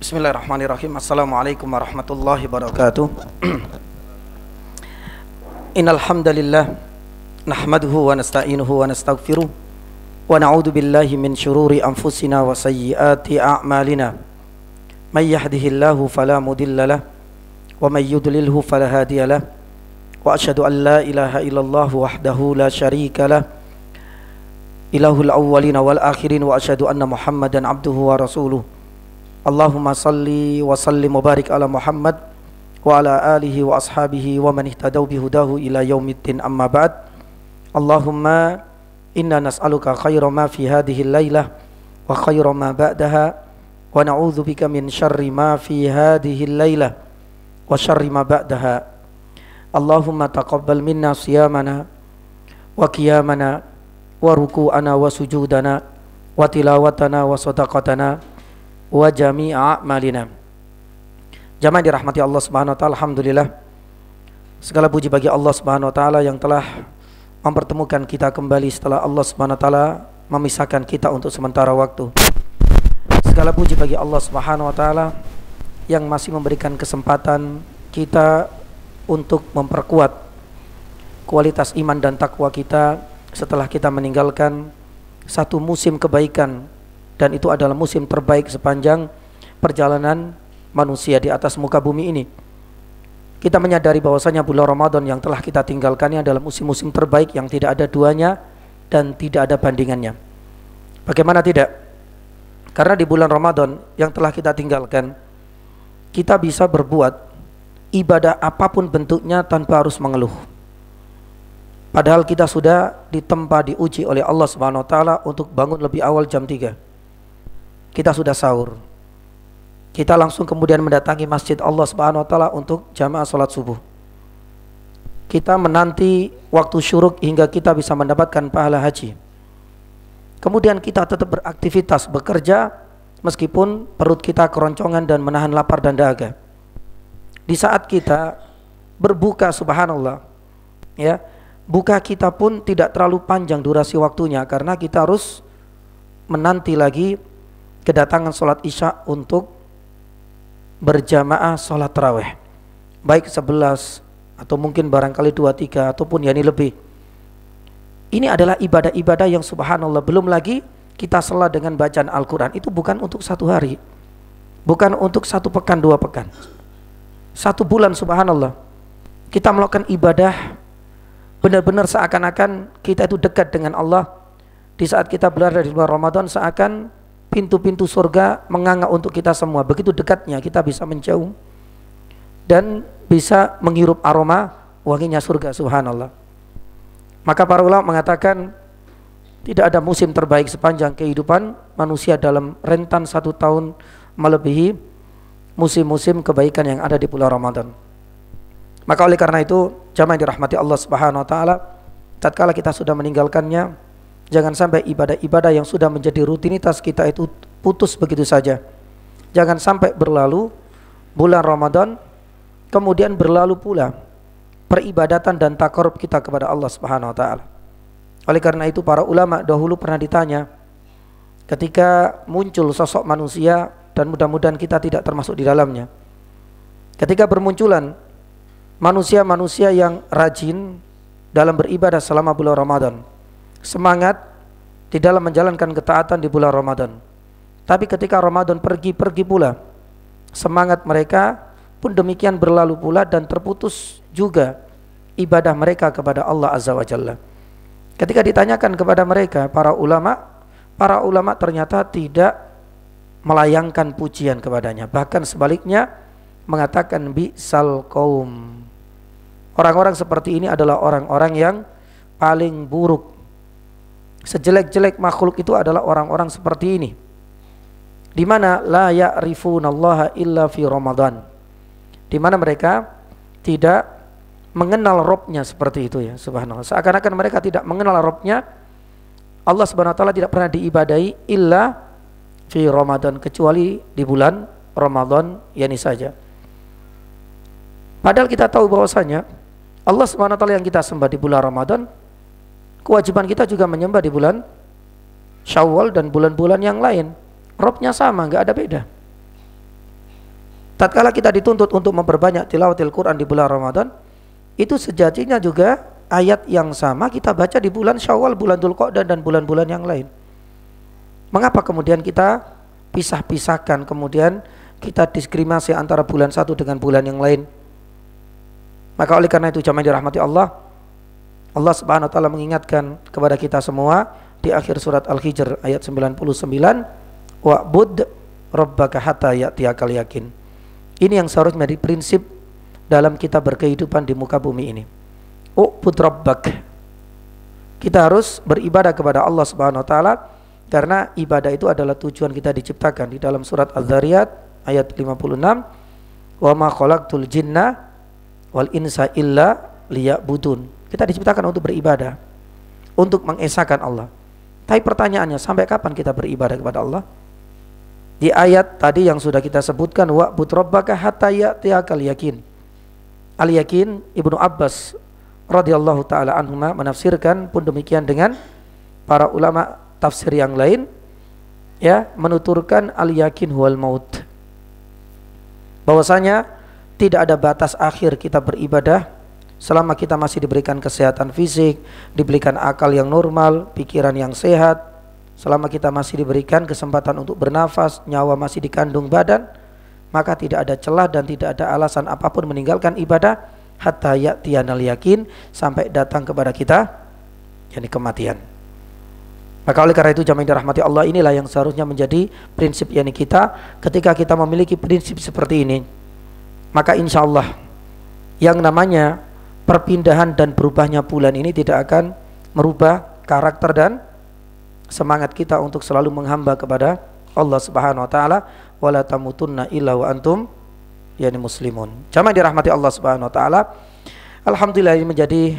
Bismillahirrahmanirrahim. Assalamualaikum warahmatullahi wabarakatuh. Innal hamdalillah nahmaduhu wa nasta'inuhu wa nastaghfiruh wa na'udzu billahi min shururi anfusina wa sayyiati a'malina. May yahdihillahu fala mudilla lahu wa may yudlilhu fala hadiya lahu. Wa asyhadu an la ilaha illallah wahdahu la syarika lahu ilahul awwalina wal akhirin wa asyhadu anna Muhammadan abduhu wa rasuluh. Allahumma salli wa sallim wa barik ala Muhammad wa ala alihi wa ashabihi wa man ihtadaw bihudahu ila yaumiddin, amma ba'd. Allahumma inna nas'aluka khaira ma fi hadhihi al-lailah wa khaira ma ba'daha wa na'udzu bika min syarri ma fi hadhihi al-lailah wa syarri ma ba'daha. Allahumma taqabbal minna siyamana wa qiyamana wa ruku'ana wa sujudana wa tilawatana wa sadaqatana wa jami'a a'malina. Jamaah dirahmati Allah Subhanahu wa taala, alhamdulillah. Segala puji bagi Allah Subhanahu wa taala yang telah mempertemukan kita kembali setelah Allah Subhanahu wa taala memisahkan kita untuk sementara waktu. Segala puji bagi Allah Subhanahu wa taala yang masih memberikan kesempatan kita untuk memperkuat kualitas iman dan takwa kita setelah kita meninggalkan satu musim kebaikan, dan itu adalah musim terbaik sepanjang perjalanan manusia di atas muka bumi ini. Kita menyadari bahwasanya bulan Ramadan yang telah kita tinggalkannya adalah musim-musim terbaik yang tidak ada duanya dan tidak ada bandingannya. Bagaimana tidak? Karena di bulan Ramadan yang telah kita tinggalkan, kita bisa berbuat ibadah apapun bentuknya tanpa harus mengeluh. Padahal kita sudah ditempa, diuji oleh Allah Subhanahu wa taala untuk bangun lebih awal jam 3. Kita sudah sahur. Kita langsung kemudian mendatangi masjid Allah Subhanahu wa taala untuk jamaah salat subuh. Kita menanti waktu syuruk hingga kita bisa mendapatkan pahala haji. Kemudian kita tetap beraktivitas, bekerja meskipun perut kita keroncongan dan menahan lapar dan dahaga. Di saat kita berbuka, subhanallah, ya, buka kita pun tidak terlalu panjang durasi waktunya karena kita harus menanti lagi kedatangan sholat isya untuk berjamaah sholat tarawih, baik 11 atau mungkin barangkali 2-3 ataupun yani lebih. Ini adalah ibadah-ibadah yang subhanallah, belum lagi kita sela dengan bacaan Al-Quran. Itu bukan untuk satu hari, bukan untuk 1 pekan 2 pekan, 1 bulan, subhanallah. Kita melakukan ibadah benar-benar seakan-akan kita itu dekat dengan Allah. Di saat kita berada di bulan Ramadan, seakan pintu-pintu surga menganga untuk kita semua. Begitu dekatnya kita bisa mencium dan bisa menghirup aroma wanginya surga, subhanallah. Maka para ulama mengatakan tidak ada musim terbaik sepanjang kehidupan manusia dalam rentan 1 tahun melebihi musim-musim kebaikan yang ada di bulan Ramadan. Maka oleh karena itu, jamaah dirahmati Allah Subhanahu wa taala, tatkala kita sudah meninggalkannya, jangan sampai ibadah-ibadah yang sudah menjadi rutinitas kita itu putus begitu saja. Jangan sampai berlalu bulan Ramadan kemudian berlalu pula peribadatan dan takarub kita kepada Allah Subhanahu wa taala. Oleh karena itu para ulama dahulu pernah ditanya ketika muncul sosok manusia, dan mudah-mudahan kita tidak termasuk di dalamnya, ketika bermunculan manusia-manusia yang rajin dalam beribadah selama bulan Ramadan, semangat di dalam menjalankan ketaatan di bulan Ramadan, tapi ketika Ramadan pergi pula, semangat mereka pun demikian berlalu pula dan terputus juga ibadah mereka kepada Allah Azza wa Jalla. Ketika ditanyakan kepada mereka para ulama ternyata tidak melayangkan pujian kepadanya, bahkan sebaliknya mengatakan bi'sal qaum. Orang-orang seperti ini adalah orang-orang yang paling buruk. Sejelek-jelek makhluk itu adalah orang-orang seperti ini, di mana la ya'rifunallaha illa fi Ramadan, di mana mereka tidak mengenal Robnya seperti itu, ya subhanallah. Seakan-akan mereka tidak mengenal Robnya. Allah Subhanahu wa taala tidak pernah diibadahi illa fi Ramadan, kecuali di bulan Ramadan yani saja. Padahal kita tahu bahwasanya Allah Subhanahu wa taala yang kita sembah di bulan Ramadan, kewajiban kita juga menyembah di bulan Syawal dan bulan-bulan yang lain. Robnya sama, nggak ada beda. Tatkala kita dituntut untuk memperbanyak tilawatil Quran di bulan Ramadan, itu sejatinya juga ayat yang sama kita baca di bulan Syawal, bulan Dzulqa'dah dan bulan-bulan yang lain. Mengapa kemudian kita pisah-pisahkan, kemudian kita diskriminasi antara bulan satu dengan bulan yang lain? Maka oleh karena itu jamaah dirahmati Allah, Allah Subhanahu wa taala mengingatkan kepada kita semua di akhir surat Al-Hijr ayat 99, wa'bud rabbaka hatta ya'tiyakal yakin. Ini yang seharusnya menjadi prinsip dalam kita berkehidupan di muka bumi ini. U'bud rabbak. Kita harus beribadah kepada Allah Subhanahu wa taala, karena ibadah itu adalah tujuan kita diciptakan. Di dalam surat Az-Zariyat ayat 56, wa ma khalaqtul jinna wal insa illa liya'budun. Kita diciptakan untuk beribadah, untuk mengesahkan Allah. Tapi pertanyaannya, sampai kapan kita beribadah kepada Allah? Di ayat tadi yang sudah kita sebutkan, wa'bud rabbaka hatta ya'tiyakal yakin. Al-yakin, Ibnu Abbas radhiyallahu taala anhuma menafsirkan pun demikian dengan para ulama tafsir yang lain, ya, menuturkan al-yakin huwal maut. Bahwasanya tidak ada batas akhir kita beribadah selama kita masih diberikan kesehatan fisik, diberikan akal yang normal, pikiran yang sehat, selama kita masih diberikan kesempatan untuk bernafas, nyawa masih dikandung badan, maka tidak ada celah dan tidak ada alasan apapun meninggalkan ibadah hatta ya'tiyanal yakin, sampai datang kepada kita yakni kematian. Maka oleh karena itu jamaah dirahmati Allah, inilah yang seharusnya menjadi prinsip yakni kita. Ketika kita memiliki prinsip seperti ini, maka insya Allah yang namanya perpindahan dan berubahnya bulan ini tidak akan merubah karakter dan semangat kita untuk selalu menghamba kepada Allah Subhanahu wa taala. Wala tamutunna illa wa antum yani muslimun. Jamaah dirahmati Allah Subhanahu wa taala. Alhamdulillah, ini menjadi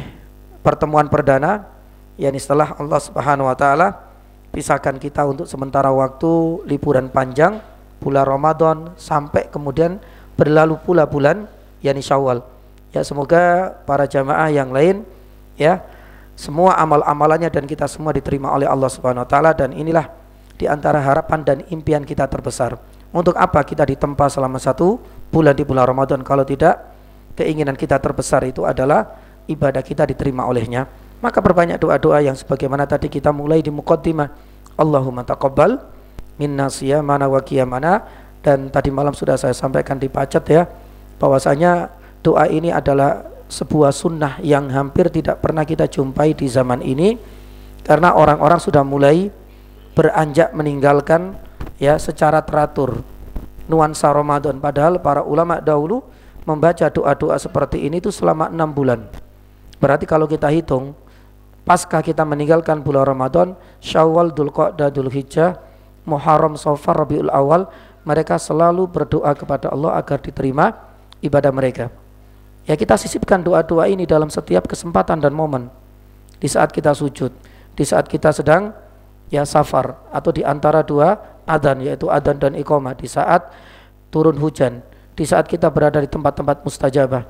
pertemuan perdana yakni setelah Allah Subhanahu wa taala pisahkan kita untuk sementara waktu liburan panjang bulan Ramadan sampai kemudian berlalu pula bulan yakni Syawal. Ya, semoga para jamaah yang lain, ya, semua amal-amalannya dan kita semua diterima oleh Allah Subhanahu wa taala, dan inilah di antara harapan dan impian kita terbesar. Untuk apa kita ditempa selama 1 bulan di bulan Ramadan kalau tidak keinginan kita terbesar itu adalah ibadah kita diterima olehnya? Maka perbanyak doa-doa yang sebagaimana tadi kita mulai di muqaddimah, Allahumma taqabbal minna siyamana wa qiyamana. Dan tadi malam sudah saya sampaikan di Pacet, ya, bahwasanya doa ini adalah sebuah sunnah yang hampir tidak pernah kita jumpai di zaman ini, karena orang-orang sudah mulai beranjak meninggalkan, ya, secara teratur nuansa Ramadan. Padahal para ulama dahulu membaca doa-doa seperti ini itu selama 6 bulan. Berarti kalau kita hitung, pasca kita meninggalkan bulan Ramadan, Syawal, Dzulqa'dah, Dzulhijjah, Muharram, Safar, Rabiul Awal, mereka selalu berdoa kepada Allah agar diterima ibadah mereka. Ya, kita sisipkan doa-doa ini dalam setiap kesempatan dan momen. Di saat kita sujud, di saat kita sedang, ya, safar, atau di antara 2 adzan, yaitu adzan dan iqamah, di saat turun hujan, di saat kita berada di tempat-tempat mustajabah.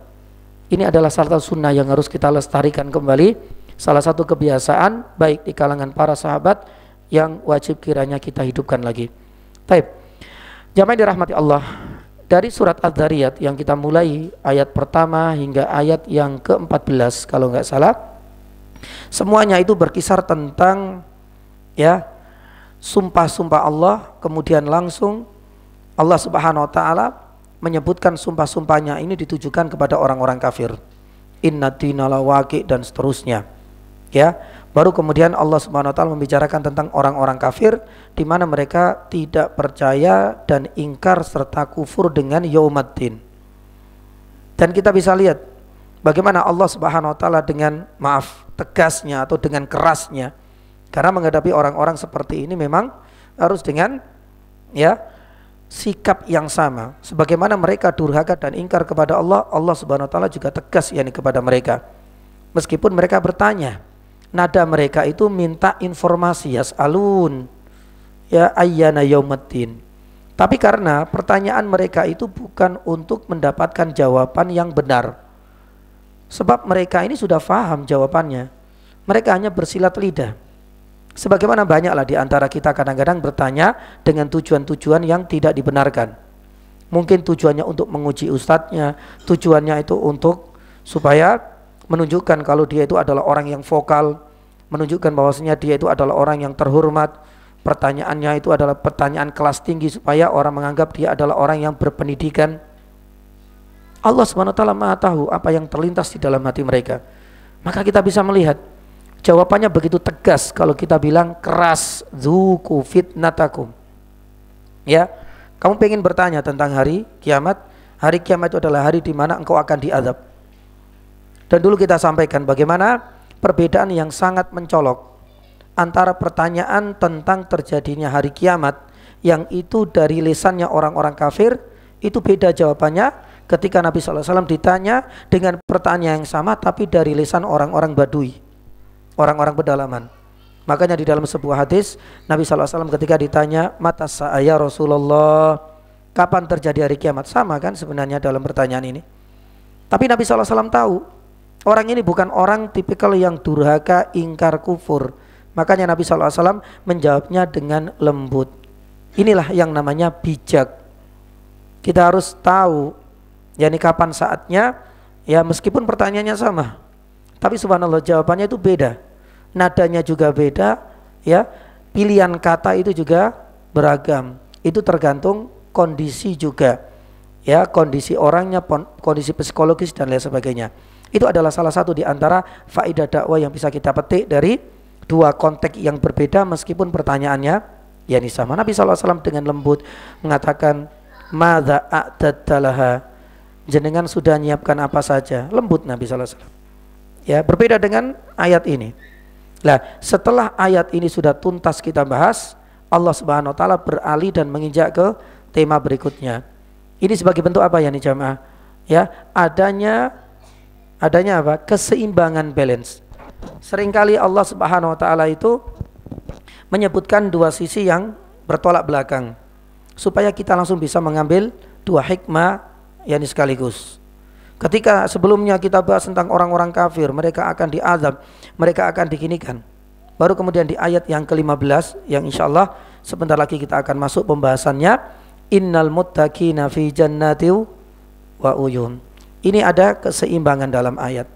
Ini adalah salah satu sunnah yang harus kita lestarikan kembali, salah satu kebiasaan baik di kalangan para sahabat yang wajib kiranya kita hidupkan lagi. Baik, jamaah dirahmati Allah, dari surat Az-Zariyat yang kita mulai ayat pertama hingga ayat yang ke-14 kalau nggak salah, semuanya itu berkisar tentang, ya, sumpah-sumpah Allah. Kemudian langsung Allah Subhanahu wa taala menyebutkan sumpah-sumpahnya ini ditujukan kepada orang-orang kafir. Inna dina lawaqi dan seterusnya. Ya, baru kemudian Allah Subhanahu wa taala membicarakan tentang orang-orang kafir di mana mereka tidak percaya dan ingkar serta kufur dengan yaumaddin. Dan kita bisa lihat bagaimana Allah Subhanahu wa taala dengan tegasnya atau dengan kerasnya, karena menghadapi orang-orang seperti ini memang harus dengan, ya, sikap yang sama. Sebagaimana mereka durhaka dan ingkar kepada Allah, Allah Subhanahu wa taala juga tegas yakni kepada mereka. Meskipun mereka bertanya, nada mereka itu minta informasi, yas'alun, ya, ayyana yaumaddin. Tapi karena pertanyaan mereka itu bukan untuk mendapatkan jawaban yang benar, sebab mereka ini sudah faham jawabannya, mereka hanya bersilat lidah. Sebagaimana banyaklah di antara kita kadang-kadang bertanya dengan tujuan-tujuan yang tidak dibenarkan. Mungkin tujuannya untuk menguji ustadznya, tujuannya itu untuk supaya menunjukkan kalau dia itu adalah orang yang vokal, menunjukkan bahwasanya dia itu adalah orang yang terhormat. Pertanyaannya itu adalah pertanyaan kelas tinggi supaya orang menganggap dia adalah orang yang berpendidikan. Allah Subhanahu wa taala Maha tahu apa yang terlintas di dalam hati mereka. Maka kita bisa melihat jawabannya begitu tegas kalau kita bilang keras, dzuku fitnatakum. Ya, kamu pengen bertanya tentang hari kiamat. Hari kiamat itu adalah hari di mana engkau akan diazab. Dan dulu kita sampaikan bagaimana perbedaan yang sangat mencolok antara pertanyaan tentang terjadinya hari kiamat yang itu dari lisannya orang-orang kafir, itu beda jawabannya ketika Nabi SAW ditanya dengan pertanyaan yang sama tapi dari lisan orang-orang Badui, orang-orang pedalaman. Makanya di dalam sebuah hadis Nabi SAW ketika ditanya mata saya Rasulullah, kapan terjadi hari kiamat, sama kan sebenarnya dalam pertanyaan ini. Tapi Nabi SAW tahu orang ini bukan orang tipikal yang durhaka, ingkar, kufur. Makanya Nabi SAW menjawabnya dengan lembut. Inilah yang namanya bijak. Kita harus tahu yakni kapan saatnya, ya meskipun pertanyaannya sama, tapi subhanallah jawabannya itu beda, nadanya juga beda, ya pilihan kata itu juga beragam. Itu tergantung kondisi juga, ya kondisi orangnya, kondisi psikologis dan lain sebagainya. Itu adalah salah satu di antara faedah dakwah yang bisa kita petik dari dua konteks yang berbeda meskipun pertanyaannya yakni sama. Nabi SAW dengan lembut mengatakan madza a'tadtalaha, jenengan sudah menyiapkan apa saja, lembut Nabi SAW. Ya, berbeda dengan ayat ini. Nah, setelah ayat ini sudah tuntas kita bahas, Allah Subhanahu wa taala beralih dan menginjak ke tema berikutnya. Ini sebagai bentuk apa ya nih jamaah? Ya, adanya apa? Keseimbangan, balance. Seringkali Allah Subhanahu wa taala itu menyebutkan dua sisi yang bertolak belakang supaya kita langsung bisa mengambil dua hikmah yakni sekaligus. Ketika sebelumnya kita bahas tentang orang-orang kafir, mereka akan diazab, mereka akan diginikan. Baru kemudian di ayat yang ke-15 yang insyaallah sebentar lagi kita akan masuk pembahasannya, innal muttaqina fi jannati wa uyun. Ini ada keseimbangan dalam ayat.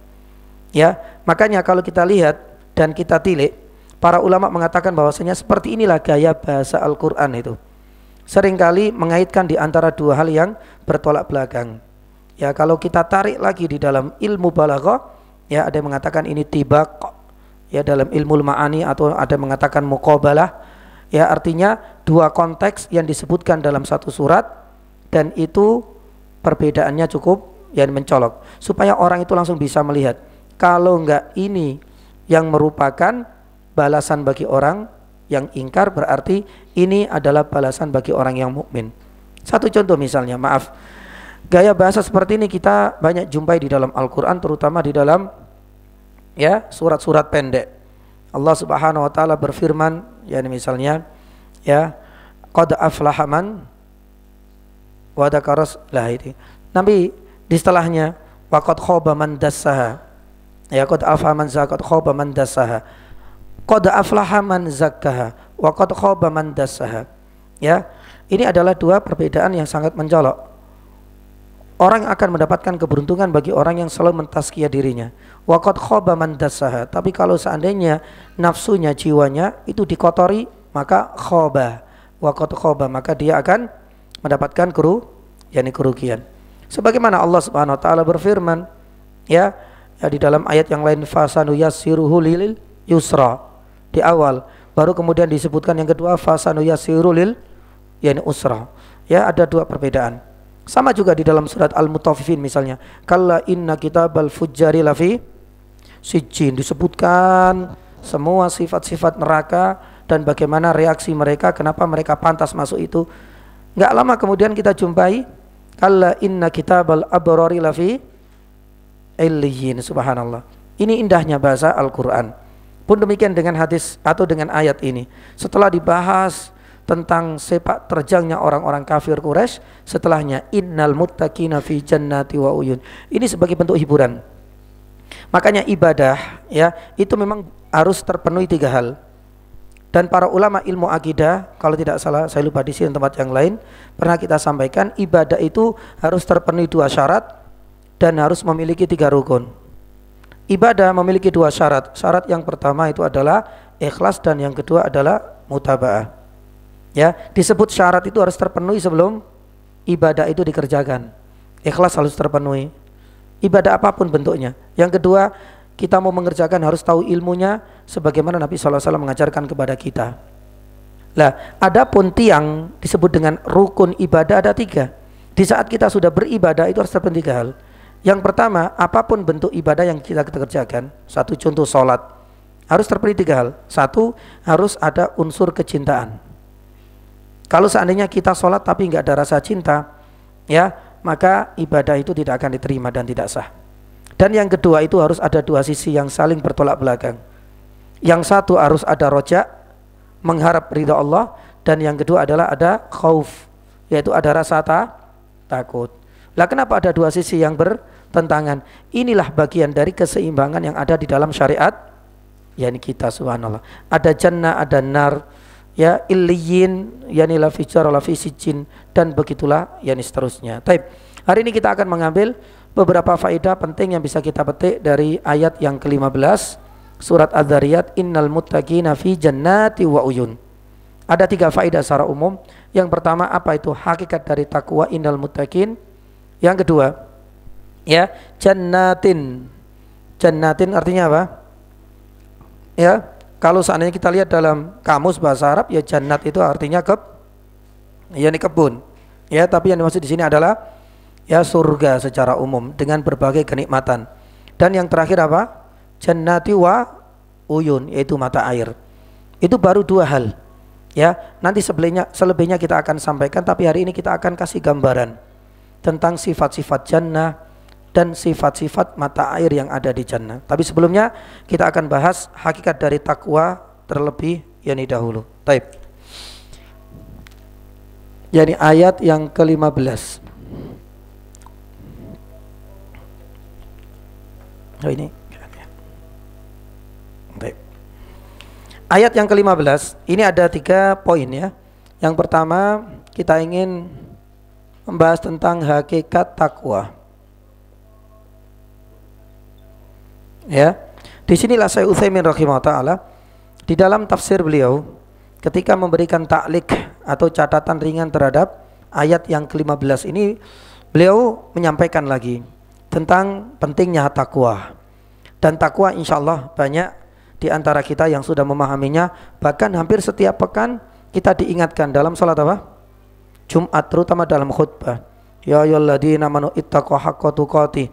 Ya, makanya kalau kita lihat dan kita tilik, para ulama mengatakan bahwasanya seperti inilah gaya bahasa Al-Qur'an itu. Seringkali mengaitkan di antara dua hal yang bertolak belakang. Ya, kalau kita tarik lagi di dalam ilmu balaghah, ya ada yang mengatakan ini tibaq, ya dalam ilmu ma'ani, atau ada yang mengatakan muqabalah. Ya, artinya dua konteks yang disebutkan dalam satu surat dan itu perbedaannya cukup yang mencolok supaya orang itu langsung bisa melihat kalau enggak ini yang merupakan balasan bagi orang yang ingkar, berarti ini adalah balasan bagi orang yang mukmin. Satu contoh misalnya, maaf, gaya bahasa seperti ini kita banyak jumpai di dalam Al-Quran, terutama di dalam ya surat-surat pendek. Allah Subhanahu wa taala berfirman, ya misalnya ya qad aflaha man wa dzakaras lah itu. Nabi di setelahnya wa qad khaba man dassaha. Ya qad aflaha man zakat khaba man dassaha. Qad aflaha man zakkaha wa qad khaba man dassaha. Ya, ini adalah dua perbedaan yang sangat mencolok. Orang akan mendapatkan keberuntungan bagi orang yang selalu mentazkiyah dirinya. Wa qad khaba man dassaha. Tapi kalau seandainya nafsunya, jiwanya itu dikotori, maka khaba wa qad khaba, maka dia akan mendapatkan kerugian. Sebagaimana Allah Subhanahu wa taala berfirman, ya di dalam ayat yang lain, fasanu yassiruhu lil yusra. Di awal, baru kemudian disebutkan yang kedua fasanu yassiru lil yani usra. Ya, ada dua perbedaan. Sama juga di dalam surat Al-Mutaffifin misalnya, kalla inna kitabal fujjari lafi sijjin, disebutkan semua sifat-sifat neraka dan bagaimana reaksi mereka, kenapa mereka pantas masuk itu. Enggak lama kemudian kita jumpai kalla inna kitabal abrari lafi illiyin. Subhanallah. Ini indahnya bahasa Al-Qur'an. Pun demikian dengan hadis atau dengan ayat ini. Setelah dibahas tentang sepak terjangnya orang-orang kafir Quraisy, setelahnya innal muttaqina fi jannati wa uyun. Ini sebagai bentuk hiburan. Makanya ibadah ya itu memang harus terpenuhi tiga hal. Dan para ulama ilmu akidah, kalau tidak salah saya lupa di sini tempat yang lain, pernah kita sampaikan ibadah itu harus terpenuhi 2 syarat dan harus memiliki 3 rukun. Ibadah memiliki 2 syarat. Syarat yang pertama itu adalah ikhlas dan yang kedua adalah mutaba'ah. Ya, disebut syarat itu harus terpenuhi sebelum ibadah itu dikerjakan. Ikhlas harus terpenuhi. Ibadah apapun bentuknya. Yang kedua, kita mau mengerjakan harus tahu ilmunya sebagaimana Nabi SAW mengajarkan kepada kita. Lah, adapun tiang disebut dengan rukun ibadah ada 3. Di saat kita sudah beribadah itu harus terpenuhi 3 hal. Yang pertama, apapun bentuk ibadah yang kita kerjakan, satu contoh sholat, harus terpenuhi 3 hal. Satu, harus ada unsur kecintaan. Kalau seandainya kita sholat tapi nggak ada rasa cinta, ya, maka ibadah itu tidak akan diterima dan tidak sah. Dan yang kedua itu harus ada 2 sisi yang saling bertolak belakang. Yang satu harus ada roja, mengharap ridha Allah, dan yang kedua adalah ada khauf, yaitu ada rasa takut. Lah kenapa ada 2 sisi yang bertentangan? Inilah bagian dari keseimbangan yang ada di dalam syariat, yakni kita subhanallah. Ada jannah, ada nar, ya illiyin, yakni la fi jar la fi sijin, dan begitulah yakni seterusnya. Taib. Hari ini kita akan mengambil beberapa faedah penting yang bisa kita petik dari ayat yang ke-15 surat Adz-Dzariyat, innal muttaqina fi jannati wa uyun. Ada 3 faedah secara umum. Yang pertama, apa itu hakikat dari takwa innal muttaqin? Yang kedua, ya, jannatin. Jannatin artinya apa? Ya, kalau seandainya kita lihat dalam kamus bahasa Arab, ya jannat itu artinya kebun. Ya, tapi yang dimaksud di sini adalah ya surga secara umum dengan berbagai kenikmatan. Dan yang terakhir apa? Jannati wa uyun, yaitu mata air. Itu baru 2 hal. Ya, nanti selebihnya kita akan sampaikan, tapi hari ini kita akan kasih gambaran tentang sifat-sifat jannah dan sifat-sifat mata air yang ada di jannah. Tapi sebelumnya kita akan bahas hakikat dari takwa terlebih yakni dahulu. Taib. Yani ayat yang ke-15. Oh ini. Baik. Ayat yang ke-15 ini ada 3 poin ya. Yang pertama kita ingin membahas tentang hakikat takwa. Ya. Disinilah Syekh Utsaimin rahimahullah taala di dalam tafsir beliau ketika memberikan taklik atau catatan ringan terhadap ayat yang ke-15 ini, beliau menyampaikan lagi tentang pentingnya takwa. Dan takwa insya Allah banyak di antara kita yang sudah memahaminya. Bahkan hampir setiap pekan kita diingatkan dalam salat apa? Jumat, terutama dalam khutbah. Ya ayyuhalladzina amanu ittaqu haqqa tuqatih.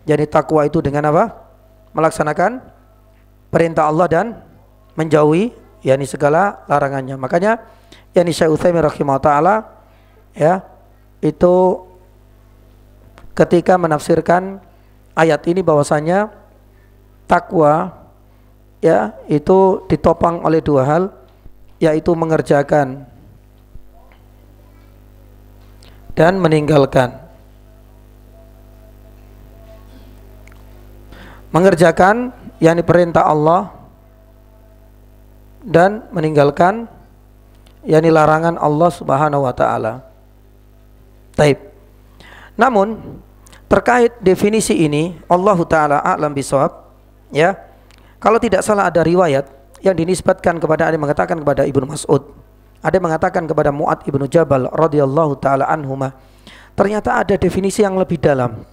Jadi takwa itu dengan apa? Melaksanakan perintah Allah dan menjauhi yakni segala larangannya. Makanya yakni Syekh Utsaimin rahimahullah taala ya itu ketika menafsirkan ayat ini bahwasanya takwa ya itu ditopang oleh 2 hal, yaitu mengerjakan dan meninggalkan. Mengerjakan yakni perintah Allah dan meninggalkan yakni larangan Allah Subhanahu wa taala. Taib. Namun terkait definisi ini Allah taala a'lam bishawab ya. Kalau tidak salah ada riwayat yang dinisbatkan kepada, ada yang mengatakan kepada Ibnu Mas'ud, ada yang mengatakan kepada Mu'ad ibnu Jabal radhiyallahu taala anhuma. Ternyata ada definisi yang lebih dalam.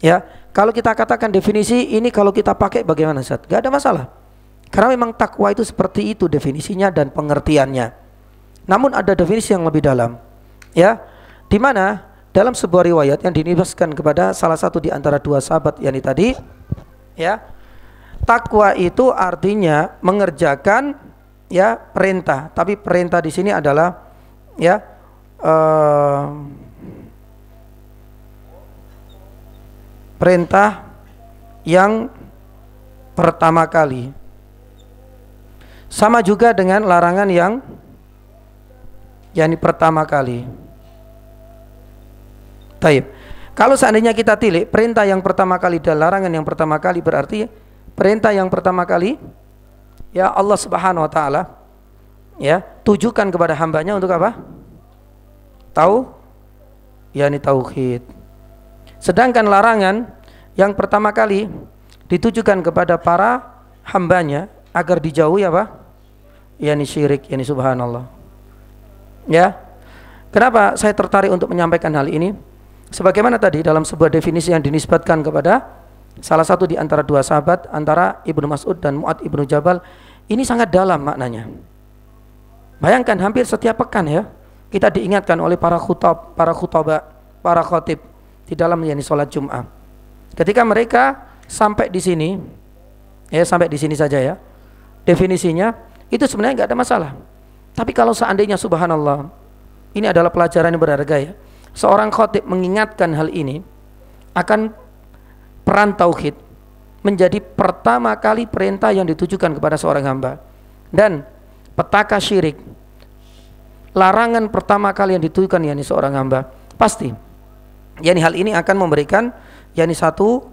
Ya, kalau kita katakan definisi ini kalau kita pakai bagaimana Ustaz? Gak ada masalah. Karena memang takwa itu seperti itu definisinya dan pengertiannya. Namun ada definisi yang lebih dalam. Ya, di mana dalam sebuah riwayat yang dinisbatkan kepada salah satu di antara 2 sahabat yang tadi, ya, takwa itu artinya mengerjakan ya perintah, tapi perintah di sini adalah ya perintah yang pertama kali, sama juga dengan larangan yang pertama kali. Taib. Kalau seandainya kita tilik perintah yang pertama kali dan larangan yang pertama kali, berarti perintah yang pertama kali ya Allah Subhanahu wa taala Ya, tujukan kepada hambanya untuk apa? Tahu? Yani tauhid. Sedangkan larangan yang pertama kali ditujukan kepada para hambanya agar dijauhi apa? Yani syirik, yani subhanallah. Ya. Kenapa saya tertarik untuk menyampaikan hal ini? Sebagaimana tadi dalam sebuah definisi yang dinisbatkan kepada salah satu di antara dua sahabat, antara Ibnu Mas'ud dan Mu'ad Ibnu Jabal, ini sangat dalam maknanya. Bayangkan hampir setiap pekan ya, kita diingatkan oleh para khutbah, para khatib di dalam yani sholat Jum'ah. Ketika mereka sampai di sini, ya sampai di sini saja ya, definisinya itu sebenarnya nggak ada masalah. Tapi kalau seandainya subhanallah, ini adalah pelajaran yang berharga ya, seorang khatib mengingatkan hal ini akan peran tauhid menjadi pertama kali perintah yang ditujukan kepada seorang hamba, dan petaka syirik larangan pertama kali yang ditujukan yakni seorang hamba, pasti yakni hal ini akan memberikan yakni satu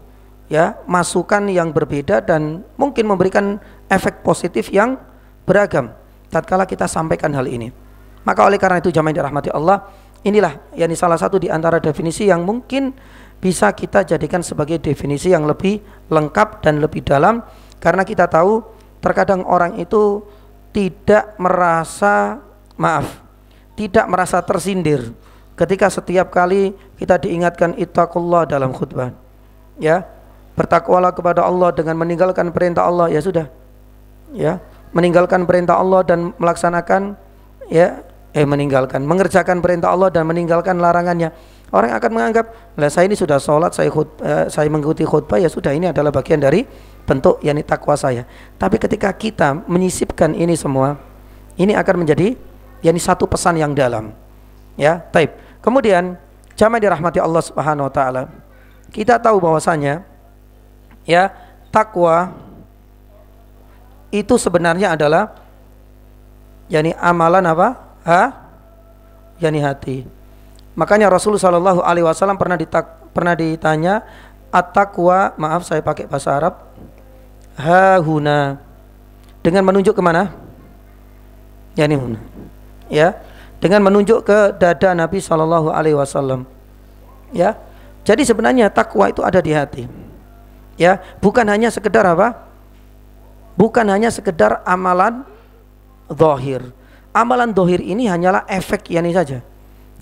ya masukan yang berbeda dan mungkin memberikan efek positif yang beragam tatkala kita sampaikan hal ini. Maka oleh karena itu jamaah yang dirahmati Allah, inilah yakni salah satu di antara definisi yang mungkin bisa kita jadikan sebagai definisi yang lebih lengkap dan lebih dalam, karena kita tahu terkadang orang itu tidak merasa tersindir ketika setiap kali kita diingatkan ittaqullah dalam khutbah. Ya, bertakwalah kepada Allah dengan meninggalkan perintah Allah, ya sudah. Ya, meninggalkan perintah Allah dan melaksanakan mengerjakan perintah Allah dan meninggalkan larangannya. Orang akan menganggap, lah saya ini sudah sholat, saya mengikuti khutbah, ya sudah, ini adalah bagian dari bentuk yakni takwa saya. Tapi ketika kita menyisipkan ini semua, ini akan menjadi yakni satu pesan yang dalam. Ya, taib. Kemudian jamaah dirahmati Allah Subhanahu wa taala, kita tahu bahwasanya ya takwa itu sebenarnya adalah yakni amalan apa? yakni hati. Makanya Rasulullah Shallallahu Alaihi Wasallam pernah ditanya, at-taqwa, maaf saya pakai bahasa Arab, hahuna, dengan menunjuk kemana? Yani huna, ya, dengan menunjuk ke dada Nabi Shallallahu Alaihi Wasallam. Ya, jadi sebenarnya takwa itu ada di hati. Ya, bukan hanya sekedar apa? Bukan hanya sekedar amalan zahir. Amalan zahir ini hanyalah efek yani saja.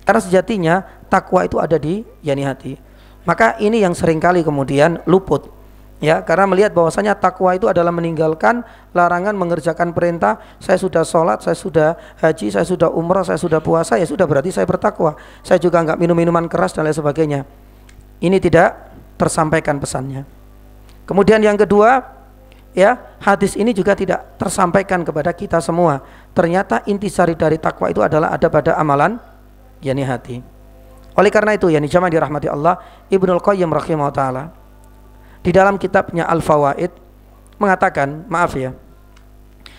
Karena sejatinya takwa itu ada di yani hati. Maka ini yang seringkali kemudian luput. Ya, karena melihat bahwasanya takwa itu adalah meninggalkan larangan, mengerjakan perintah. Saya sudah sholat, saya sudah haji, saya sudah umrah, saya sudah puasa, ya sudah, berarti saya bertakwa. Saya juga enggak minum minuman keras dan lain sebagainya. Ini tidak tersampaikan pesannya. Kemudian yang kedua, ya, hadis ini juga tidak tersampaikan kepada kita semua. Ternyata intisari dari takwa itu adalah ada pada amalan yakni hati. Oleh karena itu yakni jamaah dirahmati Allah, Ibnul Qayyim rahimahullah taala di dalam kitabnya Al-Fawaid mengatakan, maaf ya,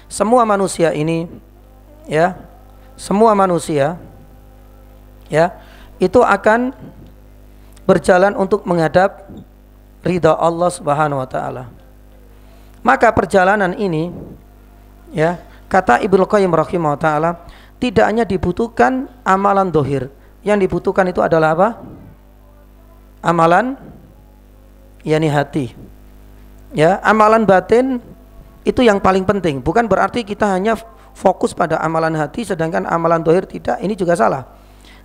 semua manusia ini ya, semua manusia ya, itu akan berjalan untuk menghadap ridha Allah Subhanahu wa taala. Maka perjalanan ini ya, kata Ibnu Qayyim rahimahullah taala, tidak hanya dibutuhkan amalan dohir, yang dibutuhkan itu adalah apa? Amalan yakni hati. Ya, amalan batin itu yang paling penting. Bukan berarti kita hanya fokus pada amalan hati sedangkan amalan dohir tidak, ini juga salah.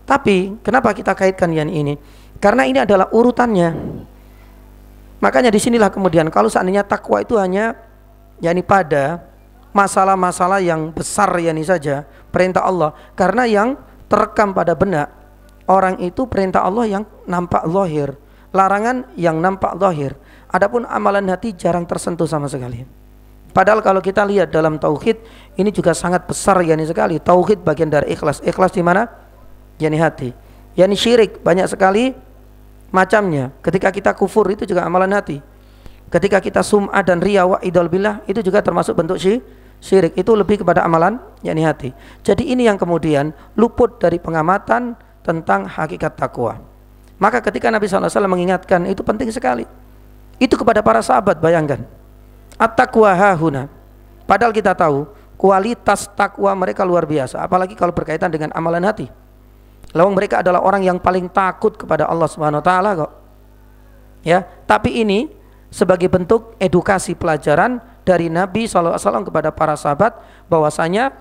Tapi kenapa kita kaitkan yang ini? Karena ini adalah urutannya. Makanya disinilah kemudian kalau seandainya takwa itu hanya yakni pada masalah-masalah yang besar yakni saja perintah Allah, karena yang terekam pada benak orang itu perintah Allah yang nampak zahir, larangan yang nampak zahir. Adapun amalan hati jarang tersentuh sama sekali. Padahal kalau kita lihat dalam tauhid ini juga sangat besar yakni sekali. Tauhid bagian dari ikhlas. Ikhlas di mana? yakni hati. Yakni syirik banyak sekali macamnya. Ketika kita kufur itu juga amalan hati. Ketika kita sum'ah dan riya wa idol billah itu juga termasuk bentuk syirik. Itu lebih kepada amalan yakni hati. Jadi ini yang kemudian luput dari pengamatan tentang hakikat takwa. Maka ketika Nabi SAW mengingatkan itu penting sekali. Itu kepada para sahabat, bayangkan. At-taqwa hahuna. Padahal kita tahu kualitas takwa mereka luar biasa, apalagi kalau berkaitan dengan amalan hati. Lawang mereka adalah orang yang paling takut kepada Allah Subhanahu wa taala kok. Ya, tapi ini sebagai bentuk edukasi pelajaran dari Nabi SAW kepada para sahabat bahwasanya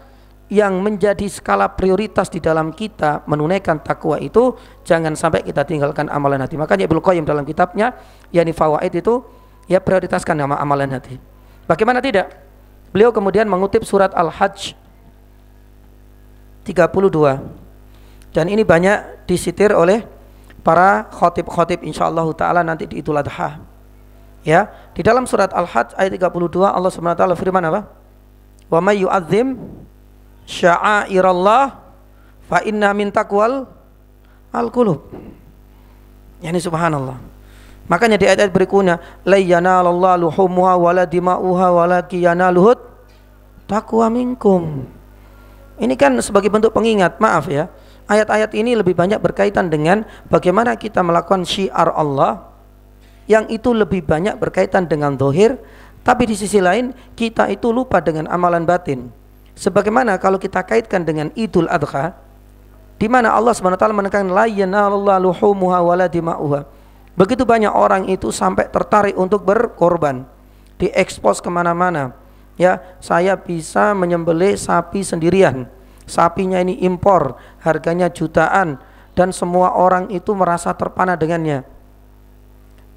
yang menjadi skala prioritas di dalam kita menunaikan takwa itu jangan sampai kita tinggalkan amalan hati. Makanya Ibnu Qayyim dalam kitabnya yakni Fawaid itu ya prioritaskan nama amalan hati. Bagaimana tidak? Beliau kemudian mengutip surat Al-Hajj 32. Dan ini banyak disitir oleh para khotib-khotib insyaallah taala nanti di Idul Adha. Ya, di dalam surat Al-Hajj ayat 32 Allah Subhanahu wa taala firman apa? Wa may yu'azzim sya'airallah fa inna min taqwal al-qulub. Yani subhanallah. Makanya di ayat berikutnya la yanalallahu luhumuha wala dima'uha walakin yanaluhut taqwa minkum. Ini kan sebagai bentuk pengingat, maaf ya. Ayat-ayat ini lebih banyak berkaitan dengan bagaimana kita melakukan syiar Allah yang itu lebih banyak berkaitan dengan zahir, tapi di sisi lain kita itu lupa dengan amalan batin. Sebagaimana kalau kita kaitkan dengan Idul Adha, di mana Allah Subhanahu wa taala menekankan la yanalallahu luhumuha wala dima'uha. Begitu banyak orang itu sampai tertarik untuk berkorban, diekspos kemana-mana. Ya, saya bisa menyembelih sapi sendirian. Sapinya ini impor, harganya jutaan, dan semua orang itu merasa terpana dengannya.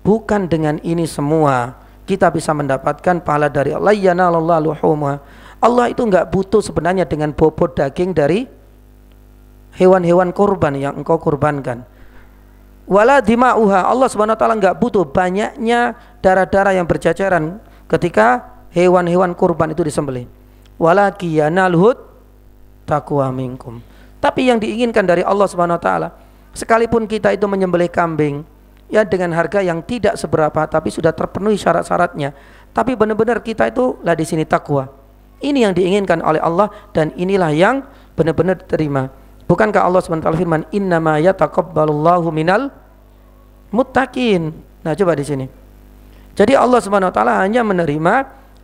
Bukan dengan ini semua kita bisa mendapatkan pahala dari Allah. Yanalallahu luhumuha. Allah itu enggak butuh sebenarnya dengan bobot daging dari hewan-hewan kurban yang engkau kurbankan. Wala dima'uha. Allah Subhanahu wa taala enggak butuh banyaknya darah-darah yang berjajaran ketika hewan-hewan kurban itu disembelih. Walaki yanaluhut taqwa minkum. Tapi yang diinginkan dari Allah Subhanahu wa taala, sekalipun kita itu menyembelih kambing ya dengan harga yang tidak seberapa tapi sudah terpenuhi syarat-syaratnya, tapi benar-benar kita itu lah di sini takwa. Ini yang diinginkan oleh Allah dan inilah yang benar-benar diterima. Bukankah Allah SWT firman innama yataqabbalullahu minal muttaqin. Nah, coba di sini. Jadi Allah SWT hanya menerima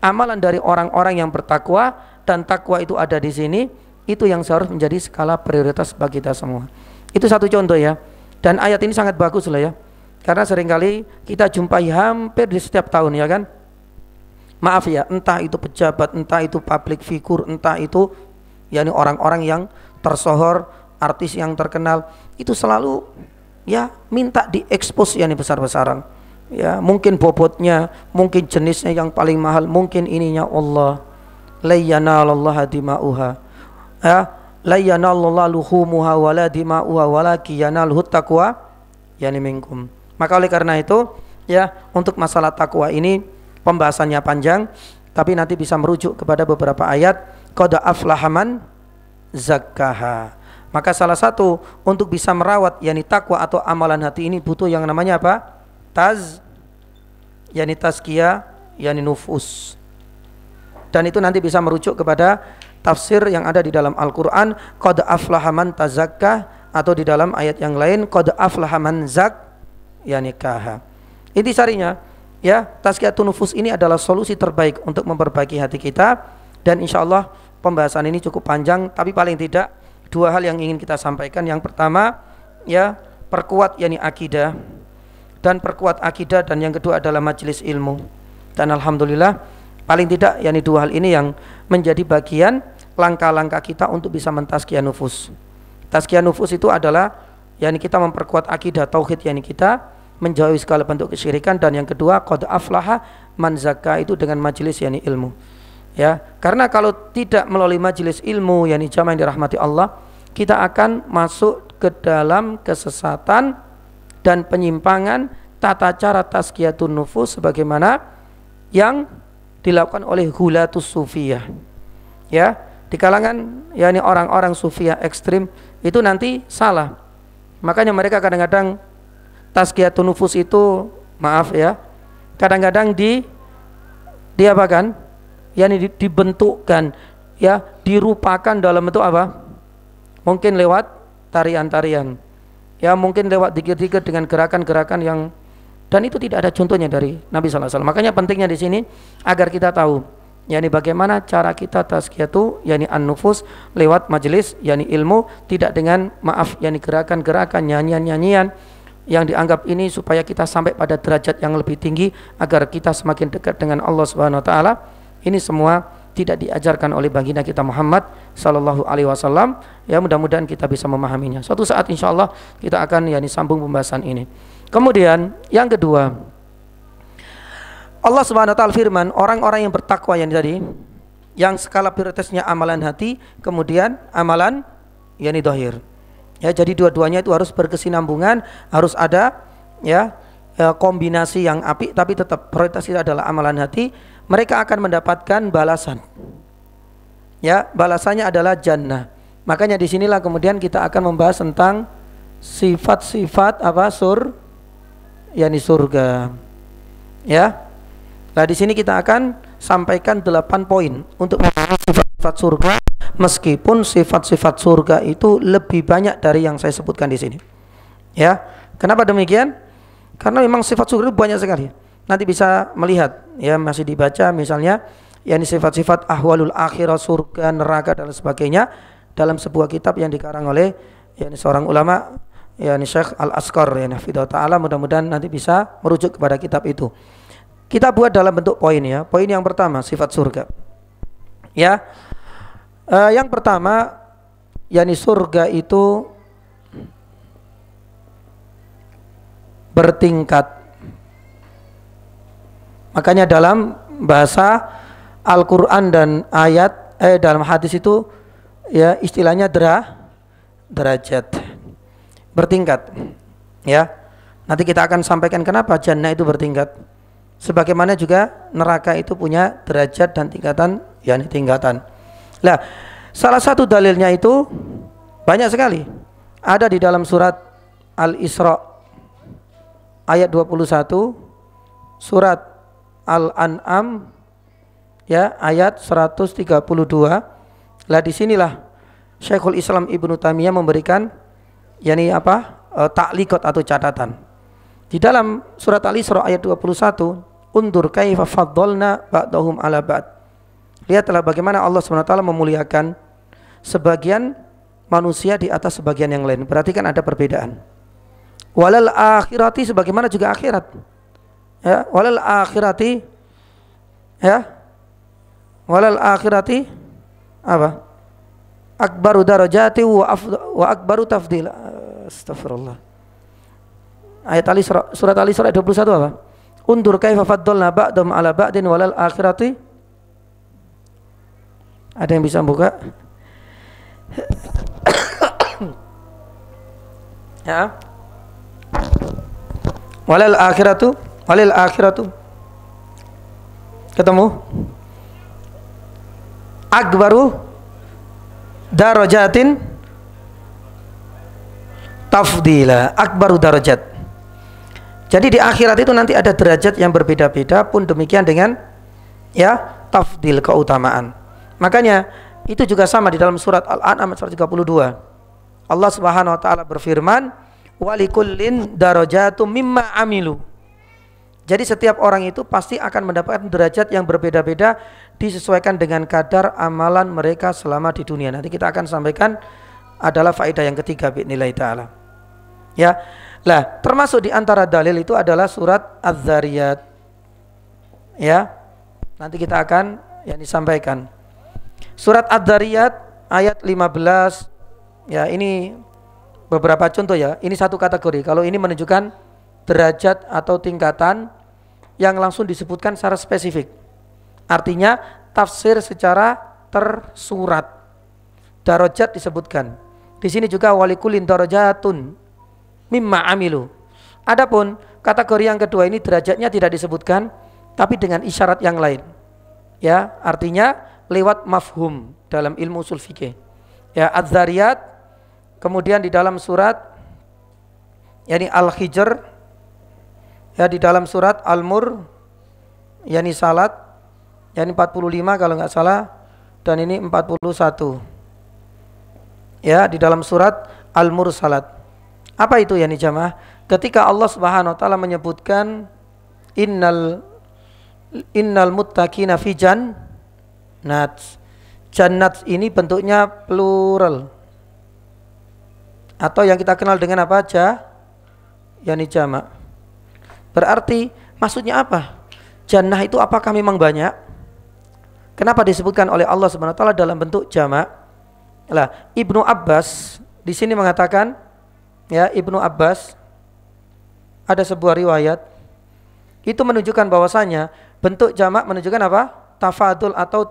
amalan dari orang-orang yang bertakwa, dan takwa itu ada di sini. Itu yang seharusnya menjadi skala prioritas bagi kita semua. Itu satu contoh ya. Dan ayat ini sangat bagus lah ya. Karena seringkali kita jumpai hampir di setiap tahun ya kan. Maaf ya, entah itu pejabat, entah itu public figure, entah itu yakni orang-orang yang tersohor, artis yang terkenal, itu selalu ya minta diekspos yakni besar-besaran. Ya, mungkin bobotnya, mungkin jenisnya yang paling mahal, mungkin ininya Allah. La yanalallaha dima'uha. Ya, la yanallallahu luhumuha wala dima'uha walakin yanaluhut taqwa yani minkum. Maka oleh karena itu ya, untuk masalah takwa ini pembahasannya panjang, tapi nanti bisa merujuk kepada beberapa ayat. Qad aflaha man zakkaha. Maka salah satu untuk bisa merawat yakni takwa atau amalan hati ini butuh yang namanya apa? yakni tazkiyah, yakni nufus. Dan itu nanti bisa merujuk kepada tafsir yang ada di dalam Al-Qur'an, qad aflaha man tazakka, atau di dalam ayat yang lain qad aflaha man yakni kaha. Intisarinya ya, tazkiyatun nufus ini adalah solusi terbaik untuk memperbaiki hati kita. Dan insyaallah pembahasan ini cukup panjang, tapi paling tidak dua hal yang ingin kita sampaikan. Yang pertama ya, perkuat yakni akidah, dan perkuat akidah, dan yang kedua adalah majelis ilmu. Dan alhamdulillah paling tidak yakni dua hal ini yang menjadi bagian langkah-langkah kita untuk bisa mentazkiyah nufus. Tazkiyah nufus itu adalah yakni kita memperkuat akidah tauhid yakni kita, menjauhi segala bentuk kesyirikan, dan yang kedua qad aflaha man zakka, itu dengan majelis yakni ilmu. Ya, karena kalau tidak melalui majelis ilmu yakni jamaah yang dirahmati Allah, kita akan masuk ke dalam kesesatan dan penyimpangan tata cara tazkiyatun nufus sebagaimana yang dilakukan oleh hulatus sufiyah. Ya, di kalangan yakni orang-orang sufiyah ekstrim itu nanti salah. Makanya mereka kadang-kadang tazkiyatun nufus itu, maaf ya, kadang-kadang diapakan? yakni dibentukkan ya, dirupakan dalam bentuk apa? Mungkin lewat tarian-tarian. Ya, mungkin lewat dikir-dikir dengan gerakan-gerakan yang, dan itu tidak ada contohnya dari Nabi sallallahu alaihi wasallam. Makanya pentingnya di sini agar kita tahu yakni bagaimana cara kita tazkiyatu yakni an-nufus lewat majelis yakni ilmu, tidak dengan yakni gerakan-gerakan, nyanyian-nyanyian yang dianggap ini supaya kita sampai pada derajat yang lebih tinggi agar kita semakin dekat dengan Allah Subhanahu wa taala. Ini semua tidak diajarkan oleh baginda kita Muhammad sallallahu alaihi wasallam. Ya, mudah-mudahan kita bisa memahaminya. Suatu saat insyaallah kita akan yakni sambung pembahasan ini. Kemudian yang kedua, Allah Subhanahu wa taala firman, orang-orang yang bertakwa yang tadi, yang skala prioritasnya amalan hati, kemudian amalan yakni zahir. Ya, jadi dua-duanya itu harus berkesinambungan, harus ada ya kombinasi yang apik, tapi tetap prioritas itu adalah amalan hati. Mereka akan mendapatkan balasan. Ya, balasannya adalah jannah. Makanya disinilah kemudian kita akan membahas tentang sifat-sifat yakni surga. Ya. Nah, di sini kita akan sampaikan 8 poin untuk membahas sifat-sifat surga, meskipun sifat-sifat surga itu lebih banyak dari yang saya sebutkan di sini. Ya, kenapa demikian? Karena memang sifat surga itu banyak sekali. Nanti bisa melihat, ya masih dibaca misalnya, yakni sifat-sifat ahwalul akhirah, surga, neraka dan sebagainya dalam sebuah kitab yang dikarang oleh yakni seorang ulama, yakni Syekh Al-Asqar, ya hafidhahu ta'ala. Mudah-mudahan nanti bisa merujuk kepada kitab itu. Kita buat dalam bentuk poin ya. Poin yang pertama, sifat surga. Ya, yang pertama, yakni surga itu bertingkat. Makanya dalam bahasa Al-Quran dan ayat dalam hadis itu ya istilahnya derajat, bertingkat. Ya, nanti kita akan sampaikan kenapa jannah itu bertingkat. Sebagaimana juga neraka itu punya derajat dan tingkatan, yakni tingkatan. Nah, salah satu dalilnya itu banyak sekali. Ada di dalam surat Al-Isra ayat 21, surat Al-An'am ya ayat 132. Lah disinilah Syekhul Islam Ibnu Taimiyah memberikan yakni takliqat atau catatan. Di dalam surat Al-Isra ayat 21, undur kaifa faddalna ba'dahum ala ba'd. Lihatlah bagaimana Allah SWT memuliakan sebagian manusia di atas sebagian yang lain. Berarti kan ada perbedaan. Walal akhirati, sebagaimana juga akhirat. Ya, walal akhirati ya. Walal akhirati apa? Akbaru darajati wa akbaru tafdil. Astagfirullah. Ayat surat Al-Isra ayat 21 apa? Undur kaifa faddalna ba'dahum ala ba'din walal akhirati. Ada yang bisa buka? Ya. Walal akhiratu. Ketemu? Akbaru darajatin tafdila. Akbaru darajat. Jadi di akhirat itu nanti ada derajat yang berbeda-beda, pun demikian dengan ya tafdil, keutamaan. Makanya itu juga sama di dalam surat Al-An'am ayat 132. Allah Subhanahu wa taala berfirman, "Walikullin darajatum mimma amilu." Jadi setiap orang itu pasti akan mendapatkan derajat yang berbeda-beda disesuaikan dengan kadar amalan mereka selama di dunia. Nanti kita akan sampaikan adalah faedah yang ketiga bi'idznillah taala. Ya. Lah, termasuk di antara dalil itu adalah surat Az-Zariyat. Ya. Nanti kita akan yang disampaikan. Surat Az-Zariyat ayat 15. Ya, ini beberapa contoh ya. Ini satu kategori. Kalau ini menunjukkan derajat atau tingkatan yang langsung disebutkan secara spesifik. Artinya tafsir secara tersurat. Darajat disebutkan. Di sini juga walikulin darajatun mimma amilu. Adapun kategori yang kedua ini derajatnya tidak disebutkan, tapi dengan isyarat yang lain. Ya, artinya lewat mafhum dalam ilmu ushul fikih. Ya, Az-Zariyat, kemudian di dalam surat yakni Al-Hijr, ya di dalam surat Al-Mur, yakni salat, yakni 45 kalau nggak salah, dan ini 41. Ya, di dalam surat Al-Mursalat. Apa itu yakni jamaah? Ketika Allah Subhanahu wa taala menyebutkan innal muttaqina fi Nats. Jannat ini bentuknya plural. Atau yang kita kenal dengan apa aja? Yani jamak. Berarti maksudnya apa? Jannah itu apakah memang banyak? Kenapa disebutkan oleh Allah Subhanahu wa taala dalam bentuk jamak? Lah, Ibnu Abbas di sini mengatakan, ya, Ibnu Abbas ada sebuah riwayat itu menunjukkan bahwasanya bentuk jamak menunjukkan apa? Tafadul atau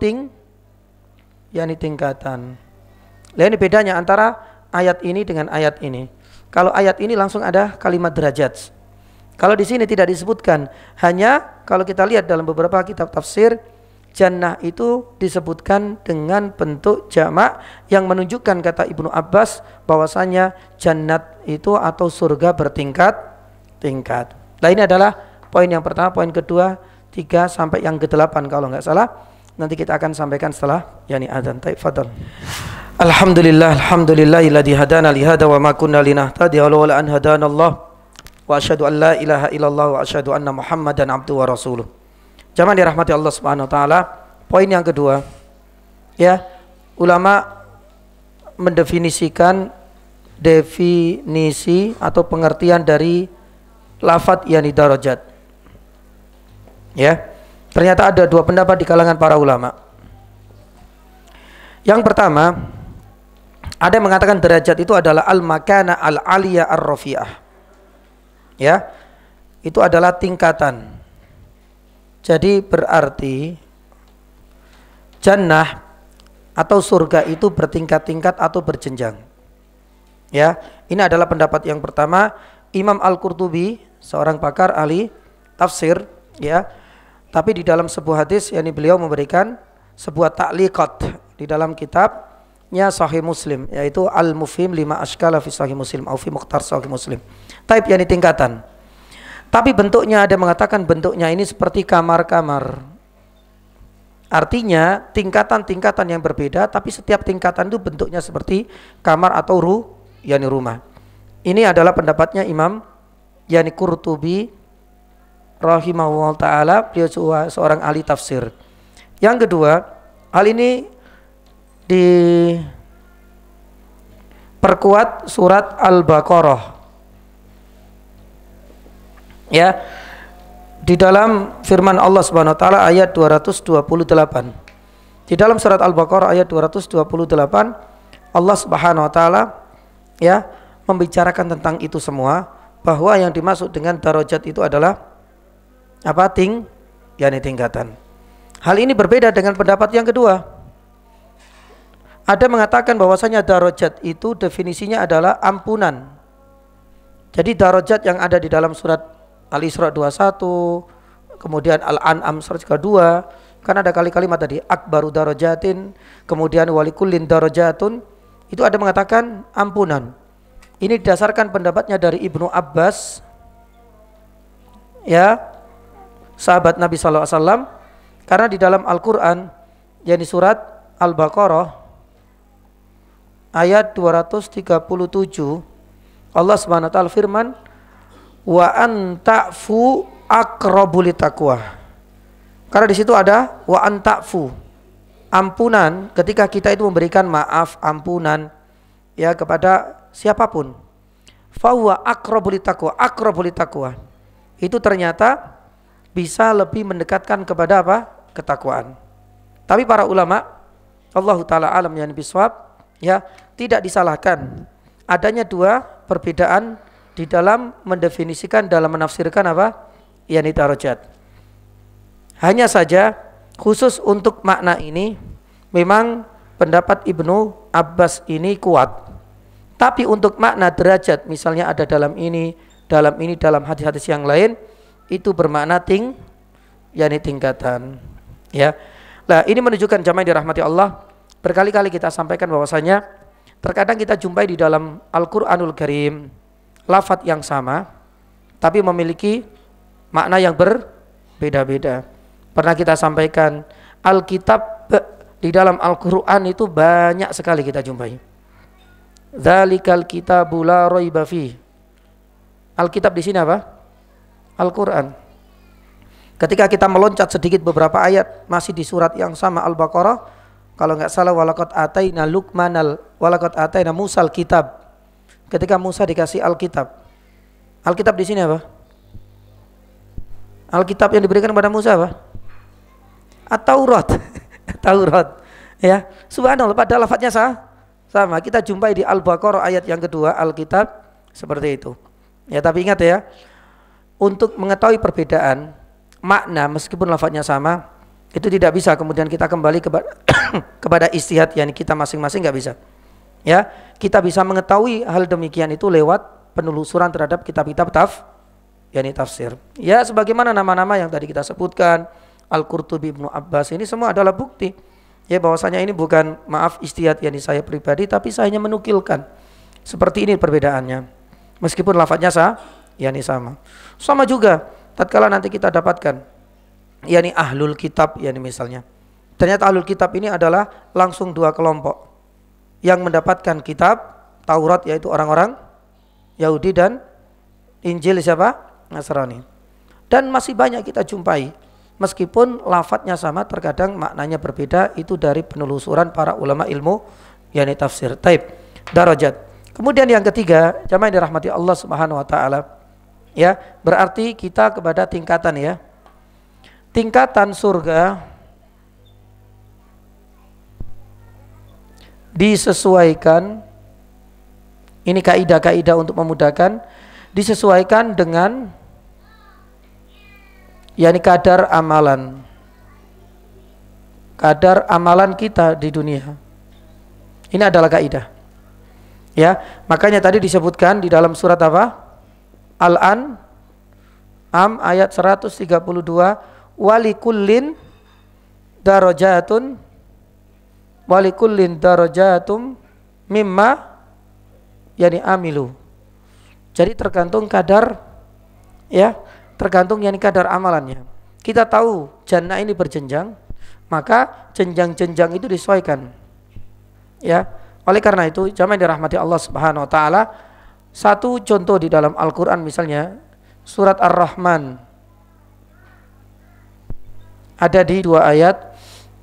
yani tingkatan. Lah ini bedanya antara ayat ini dengan ayat ini. Kalau ayat ini langsung ada kalimat derajat. Kalau di sini tidak disebutkan, hanya kalau kita lihat dalam beberapa kitab tafsir, jannah itu disebutkan dengan bentuk jamak yang menunjukkan kata Ibnu Abbas bahwasanya jannat itu atau surga bertingkat-tingkat. Nah ini adalah poin yang pertama, poin kedua, 3 sampai yang ke-8 kalau nggak salah. Nanti kita akan sampaikan setelah yani adzan. Baik, fadhal. Alhamdulillahilladzi hadana li hada wa ma kunna linahtadiya laula an hadanallah. Wa asyhadu an la ilaha illallah wa asyhadu anna Muhammadan abduhu wa rasuluh. Jamaah dirahmati Allah Subhanahu wa taala. Poin yang kedua, ya, ulama mendefinisikan definisi atau pengertian dari lafadz yani darajat. Ya. Ternyata ada dua pendapat di kalangan para ulama. Yang pertama, ada yang mengatakan derajat itu adalah al-makana al-aliyah ar-rafi'ah. Ya, itu adalah tingkatan. Jadi berarti jannah atau surga itu bertingkat-tingkat atau berjenjang. Ya, ini adalah pendapat yang pertama. Imam Al-Qurtubi, seorang pakar ahli tafsir, ya. Tapi di dalam sebuah hadis, yakni beliau memberikan sebuah ta'liqat di dalam kitabnya Sahih Muslim, yaitu Al-Mufhim lima Ashkala fi Sahih Muslim atau fi Mukhtar Sahih Muslim. Taib yakni tingkatan. Tapi bentuknya, ada mengatakan bentuknya ini seperti kamar-kamar. Artinya tingkatan-tingkatan yang berbeda, tapi setiap tingkatan itu bentuknya seperti kamar atau yakni rumah. Ini adalah pendapatnya Imam yakni Qurtubi rahimahullah ta'ala, beliau seorang ahli tafsir. Yang kedua, hal ini diperkuat surat Al-Baqarah. Ya, di dalam firman Allah Subhanahu wa taala ayat 228. Di dalam surat Al-Baqarah ayat 228, Allah Subhanahu wa taala ya membicarakan tentang itu semua, bahwa yang dimaksud dengan darajat itu adalah apa? Yani tingkatan. Hal ini berbeda dengan pendapat yang kedua. Ada mengatakan bahwasanya darajat itu definisinya adalah ampunan. Jadi darajat yang ada di dalam surat Al-Isra 21, kemudian Al-An'am 132, kan ada kalimat tadi akbaru darajatin, kemudian walikullin darajatun, itu ada mengatakan ampunan. Ini didasarkan pendapatnya dari Ibnu Abbas, ya, sahabat Nabi SAW, karena di dalam Al-Quran, yakni surat Al-Baqarah ayat 237, Allah Subhanahu wa taala firman, wa anta'fu aqrabu litaqwa. Karena di situ ada wa anta'fu, ampunan, ketika kita itu memberikan maaf, ampunan ya kepada siapapun. Fa huwa aqrabu litaqwa. Itu ternyata bisa lebih mendekatkan kepada apa? Ketakwaan. Tapi para ulama, Allahu taala alam yang biswab, ya, tidak disalahkan adanya dua perbedaan di dalam mendefinisikan, dalam menafsirkan apa? Yani darajat. Hanya saja khusus untuk makna ini memang pendapat Ibnu Abbas ini kuat. Tapi untuk makna derajat, misalnya ada dalam dalam hadis-hadis yang lain, itu bermakna yani tingkatan. Ya. Nah, ini menunjukkan jamaah yang dirahmati Allah, berkali-kali kita sampaikan bahwasanya terkadang kita jumpai di dalam Al-Qur'anul Karim lafadz yang sama tapi memiliki makna yang berbeda-beda. Pernah kita sampaikan Alkitab di dalam Al-Qur'an itu banyak sekali kita jumpai. Dzalikal kitabu la raiba fi. Alkitab di sini apa? Al-Quran. Ketika kita meloncat sedikit beberapa ayat masih di surat yang sama Al-Baqarah, kalau nggak salah walaqad ataina Musal kitab. Ketika Musa dikasih Alkitab. Alkitab di sini apa? Alkitab yang diberikan kepada Musa apa? At-Taurat. Taurat. Ya, subhanallah, pada lafadznya sama. Kita jumpai di Al-Baqarah ayat yang kedua, Alkitab seperti itu. Ya, tapi ingat ya, untuk mengetahui perbedaan makna meskipun lafadznya sama, itu tidak bisa kemudian kita kembali kepada istihad yang kita masing-masing, nggak bisa. Ya, kita bisa mengetahui hal demikian itu lewat penelusuran terhadap kitab-kitab tafsir. Ya, sebagaimana nama-nama yang tadi kita sebutkan, Al-Qurtubi, Ibnu Abbas, ini semua adalah bukti ya bahwasanya ini bukan istihad yang saya pribadi, tapi saya hanya menukilkan. Seperti ini perbedaannya. Meskipun lafadznya sama. Sama juga tatkala nanti kita dapatkan yakni ahlul kitab, yakni misalnya ternyata ahlul kitab ini adalah langsung dua kelompok yang mendapatkan kitab Taurat, yaitu orang-orang Yahudi, dan Injil siapa? Nasrani. Dan masih banyak kita jumpai meskipun lafadznya sama, terkadang maknanya berbeda. Itu dari penelusuran para ulama ilmu yakni tafsir. Taib, darajat. Kemudian yang ketiga, jamaah yang dirahmati Allah Subhanahu wa taala, ya, berarti kita kepada tingkatan ya. Tingkatan surga disesuaikan, ini kaidah-kaidah untuk memudahkan, disesuaikan dengan yakni kadar amalan kita di dunia. Ini adalah kaidah. Ya, makanya tadi disebutkan di dalam surat apa? Al-An'am ayat 132, walikullin darajatum mimma yani amilu. Jadi tergantung kadar ya, tergantung yakni kadar amalannya. Kita tahu jannah ini berjenjang, maka jenjang-jenjang itu disesuaikan. Ya, oleh karena itu jamaah yang dirahmati Allah Subhanahu wa taala, satu contoh di dalam Al-Qur'an misalnya surat Ar-Rahman ada di dua ayat,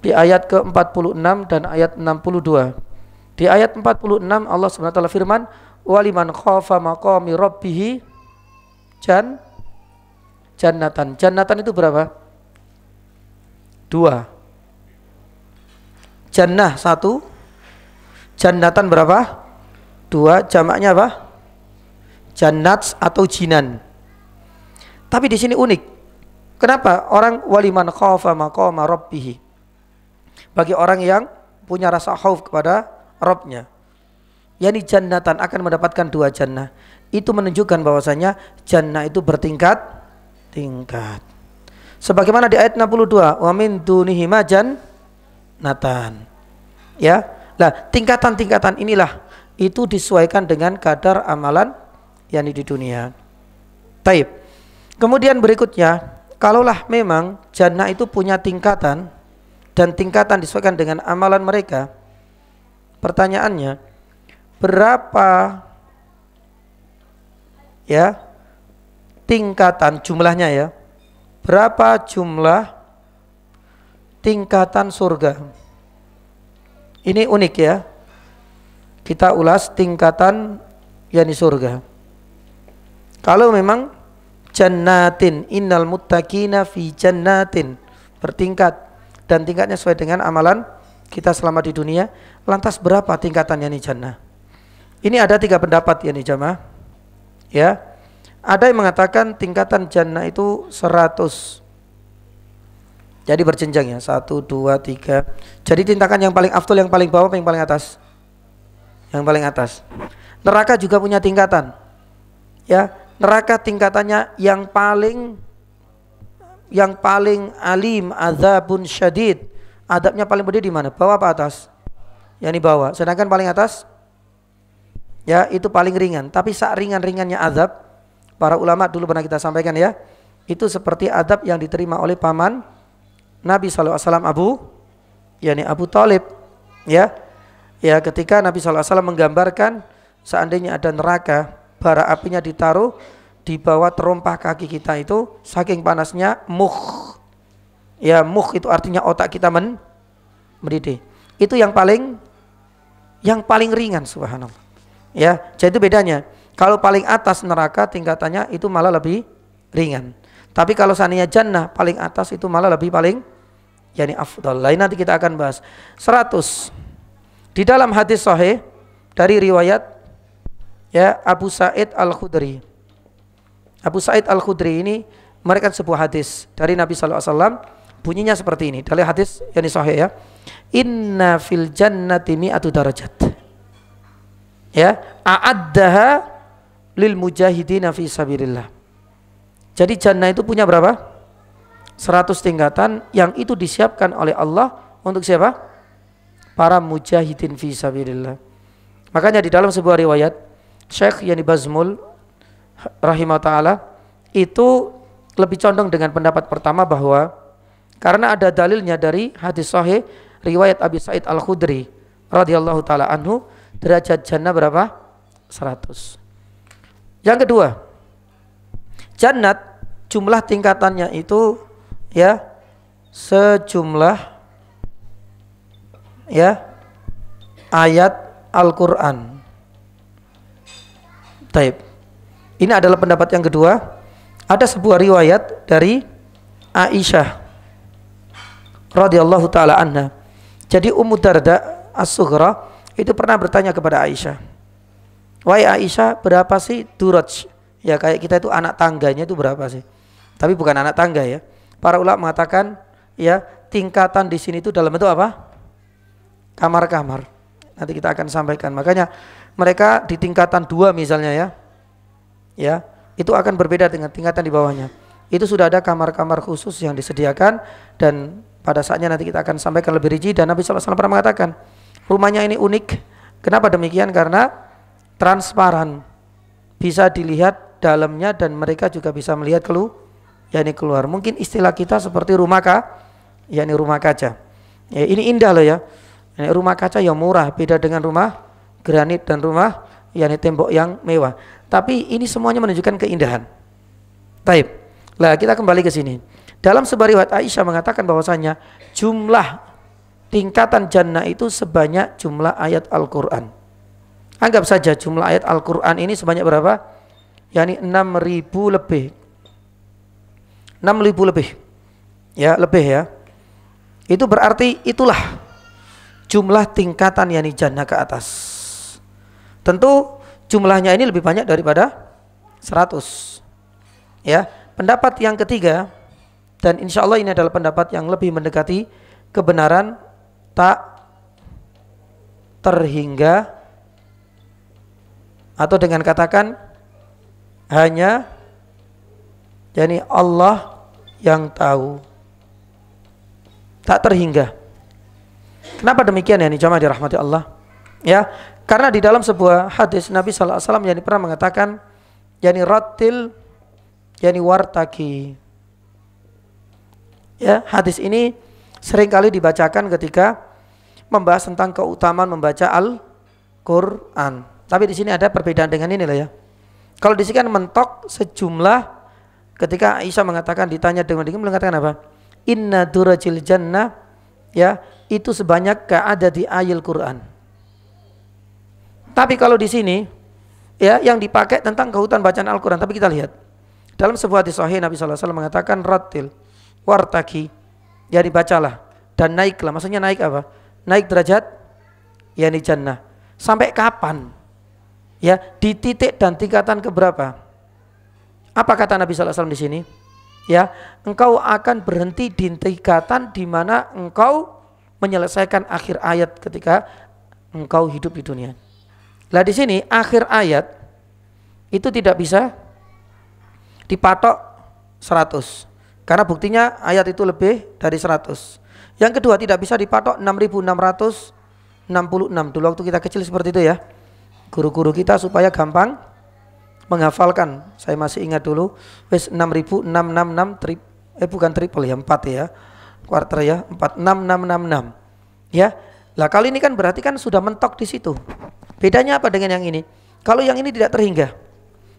di ayat ke-46 dan ayat 62. Di ayat 46 Allah Subhanahu wa taala firman, waliman khafa maqami rabbih jannatan. Jannatan itu berapa? Dua. Jannah satu, jannatan berapa? Dua. Jamaknya apa? Jannat atau jinan. Tapi di sini unik. Kenapa? Orang waliman khafa maqama rabbih. Bagi orang yang punya rasa khauf kepada Rabbnya, yakni jannatan, akan mendapatkan dua jannah. Itu menunjukkan bahwasanya jannah itu bertingkat-tingkat. Sebagaimana di ayat 62, wa min dunihima jannatan. Ya. Nah, tingkatan-tingkatan inilah itu disesuaikan dengan kadar amalan yakni di dunia. Taib. Kemudian berikutnya, kalaulah memang jannah itu punya tingkatan dan tingkatan disesuaikan dengan amalan mereka, pertanyaannya berapa ya tingkatan jumlahnya ya? Berapa jumlah tingkatan surga? Ini unik ya. Kita ulas tingkatan yakni surga. Kalau memang jannatin innal muttaqina fi jannatin, bertingkat dan tingkatnya sesuai dengan amalan kita selama di dunia, lantas berapa tingkatannya nih jannah? Ini ada tiga pendapat ya nih jamaah. Ya. Ada yang mengatakan tingkatan jannah itu 100. Jadi berjenjang ya, 1, 2, 3. Jadi tingkatan yang paling afdol, yang paling bawah, yang paling atas? Yang paling atas. Neraka juga punya tingkatan. Ya, neraka tingkatannya yang paling alim, azabun syadid. Adabnya paling pedih di mana? Bawah apa atas? Yang di bawah. Sedangkan paling atas ya itu paling ringan. Tapi sak ringan-ringannya azab, para ulama dulu pernah kita sampaikan ya, itu seperti adab yang diterima oleh paman Nabi SAW Abu Thalib ya. Ya, ketika Nabi SAW menggambarkan seandainya ada neraka, bara apinya ditaruh di bawah terompah kaki kita itu, saking panasnya Ya, mukh itu artinya otak kita mendidih. Itu yang paling ringan, subhanallah. Ya, jadi itu bedanya. Kalau paling atas neraka tingkatannya itu malah lebih ringan. Tapi kalau seandainya jannah paling atas itu malah paling afdal. Lain nanti kita akan bahas. 100. Di dalam hadis sahih dari riwayat Abu Sa'id Al-Khudri. Abu Sa'id Al-Khudri ini memberikan sebuah hadis dari Nabi sallallahu alaihi wasallam, bunyinya seperti ini. Dari hadis yang sahih ya. Inna fil jannati mi'atu darajat. A'addaha lil mujahidina fi sabilillah. Jadi jannah itu punya berapa? 100 tingkatan yang itu disiapkan oleh Allah untuk siapa? Para mujahidin fi sabilillah. Makanya di dalam sebuah riwayat Syekh Bazmul rahimahullah ta'ala itu lebih condong dengan pendapat pertama bahwa karena ada dalilnya dari hadis sahih riwayat Abi Sa'id Al-Khudri radhiyallahu ta'ala anhu, derajat jannah berapa? 100. Yang kedua, jannat jumlah tingkatannya itu sejumlah ayat Al-Qur'an. Taib. Ini adalah pendapat yang kedua. Ada sebuah riwayat dari Aisyah radhiyallahu taala anha. Jadi Ummu Darda As-Sughra itu pernah bertanya kepada Aisyah, "Wahai Aisyah, berapa sih duraj?" Ya, kayak kita itu anak tangganya itu berapa sih? Tapi bukan anak tangga ya. Para ulama mengatakan tingkatan di sini itu dalam bentuk apa? Kamar-kamar. Nanti kita akan sampaikan. Makanya mereka di tingkatan 2 misalnya ya, itu akan berbeda dengan tingkatan di bawahnya. Itu sudah ada kamar-kamar khusus yang disediakan, dan pada saatnya nanti kita akan sampaikan lebih rinci. Dan Nabi SAW pernah mengatakan rumahnya ini unik. Kenapa demikian? Karena transparan, bisa dilihat dalamnya dan mereka juga bisa melihat keluar. Mungkin istilah kita seperti rumah kaca. Ya, ini indah loh ya. Ini rumah kaca yang murah, beda dengan rumah granit dan rumah tembok yang mewah. Tapi ini semuanya menunjukkan keindahan. Taib. Lah kita kembali ke sini. Dalam sebuah riwayat Aisyah mengatakan bahwasanya jumlah tingkatan jannah itu sebanyak jumlah ayat Al-Qur'an. Anggap saja jumlah ayat Al-Qur'an ini sebanyak berapa? 6.000 lebih. 6.000 lebih. Ya, lebih ya. Itu berarti itulah jumlah tingkatan jannah ke atas. Tentu jumlahnya ini lebih banyak daripada 100. Ya, pendapat yang ketiga, dan insya Allah ini adalah pendapat yang lebih mendekati kebenaran, tak terhingga, atau dengan katakan hanya Allah yang tahu, tak terhingga. Kenapa demikian jamaah dirahmati Allah? Ya, karena di dalam sebuah hadis Nabi sallallahu alaihi wasallam pernah mengatakan rattil wartaki. Ya, hadis ini seringkali dibacakan ketika membahas tentang keutamaan membaca Al-Qur'an. Tapi di sini ada perbedaan dengan ini lah ya. Kalau di sini kan mentok sejumlah, ketika Aisyah mengatakan, ditanya dengan mengatakan apa? Inna durajil jannah, itu sebanyak ada di ayat Qur'an. Tapi kalau di sini yang dipakai tentang keutamaan bacaan Al-Qur'an. Tapi kita lihat dalam sebuah hadis sahih Nabi sallallahu alaihi wasallam mengatakan rattil wartaki, dibacalah dan naiklah. Maksudnya naik apa? Naik derajat jannah. Sampai kapan? Di titik dan tingkatan keberapa? Apa kata Nabi sallallahu alaihi wasallam di sini? Engkau akan berhenti di tingkatan di mana engkau menyelesaikan akhir ayat ketika engkau hidup di dunia. Lah di sini akhir ayat itu tidak bisa dipatok 100. Karena buktinya ayat itu lebih dari 100. Yang kedua, tidak bisa dipatok 6.666. Dulu waktu kita kecil seperti itu ya. Guru-guru kita supaya gampang menghafalkan. Saya masih ingat dulu, wis 6.666 bukan triple ya, 4 ya. Quarter ya, 46666. Ya. Lah kali ini kan berarti kan sudah mentok di situ. Bedanya apa dengan yang ini? Kalau yang ini tidak terhingga.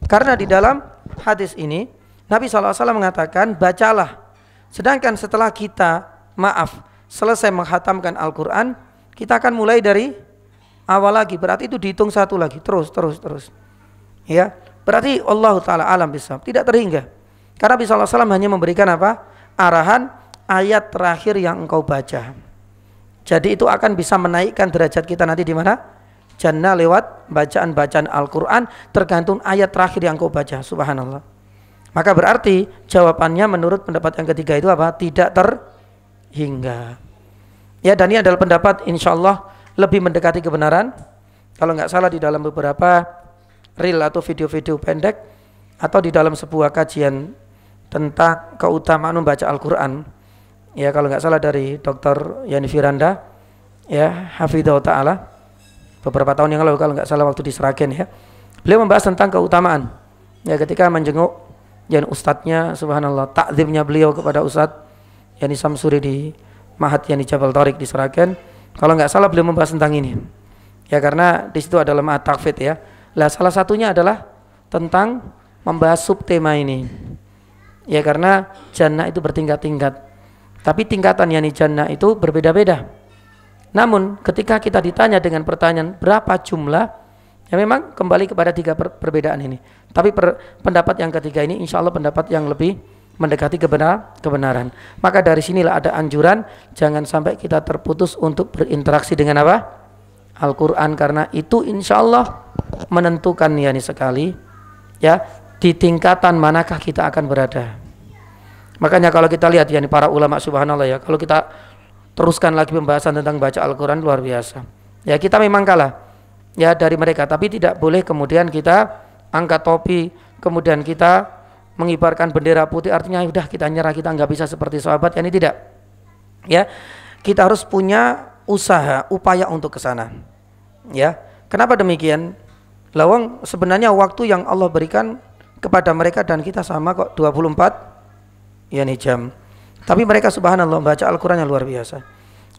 Karena di dalam hadis ini Nabi SAW mengatakan, bacalah Sedangkan setelah kita selesai menghatamkan Al-Quran, kita akan mulai dari awal lagi. Berarti itu dihitung satu lagi, terus. Ya, berarti Allah Ta'ala alam bisawab, tidak terhingga. Karena Nabi SAW hanya memberikan apa? Arahan ayat terakhir yang engkau baca. Jadi itu akan bisa menaikkan derajat kita nanti di mana? Jannah lewat bacaan-bacaan Al-Quran, tergantung ayat terakhir yang engkau baca. Subhanallah. Maka berarti jawabannya menurut pendapat yang ketiga itu apa? Tidak terhingga. Ya, dan ini adalah pendapat insyaallah lebih mendekati kebenaran. Kalau nggak salah di dalam beberapa reel atau video-video pendek, atau di dalam sebuah kajian tentang keutamaan membaca Al-Quran, ya kalau nggak salah dari Dr. Yani Firanda, ya hafidhahu ta'ala, beberapa tahun yang lalu kalau nggak salah waktu di Sragen, ya beliau membahas tentang keutamaan, ya ketika menjenguk yang ustadznya, subhanallah, takzimnya beliau kepada ustadz Yani Samsuri di Mahat Yani Jabal Tariq di Sragen, kalau nggak salah beliau membahas tentang ini, ya karena di situ adalah mahat takfid, ya lah salah satunya adalah tentang membahas subtema ini. Ya karena jannah itu bertingkat-tingkat, tapi tingkatan yani jannah itu berbeda-beda. Namun ketika kita ditanya dengan pertanyaan berapa jumlah, ya memang kembali kepada tiga perbedaan ini. Tapi pendapat yang ketiga ini insya Allah pendapat yang lebih mendekati kebenaran. Maka dari sinilah ada anjuran jangan sampai kita terputus untuk berinteraksi dengan apa? Al-Quran, karena itu insya Allah menentukan yani sekali, ya di tingkatan manakah kita akan berada. Makanya kalau kita lihat ya para ulama, subhanallah, ya kalau kita teruskan lagi pembahasan tentang baca Al-Quran, luar biasa. Ya kita memang kalah ya dari mereka, tapi tidak boleh kemudian kita angkat topi, kemudian kita mengibarkan bendera putih, artinya udah kita nyerah, kita nggak bisa seperti sahabat. Ya ini tidak. Ya kita harus punya usaha, upaya untuk ke sana. Ya kenapa demikian? Lawang sebenarnya waktu yang Allah berikan kepada mereka dan kita sama kok, 24 yani jam. Tapi mereka subhanallah baca Al-Quran yang luar biasa.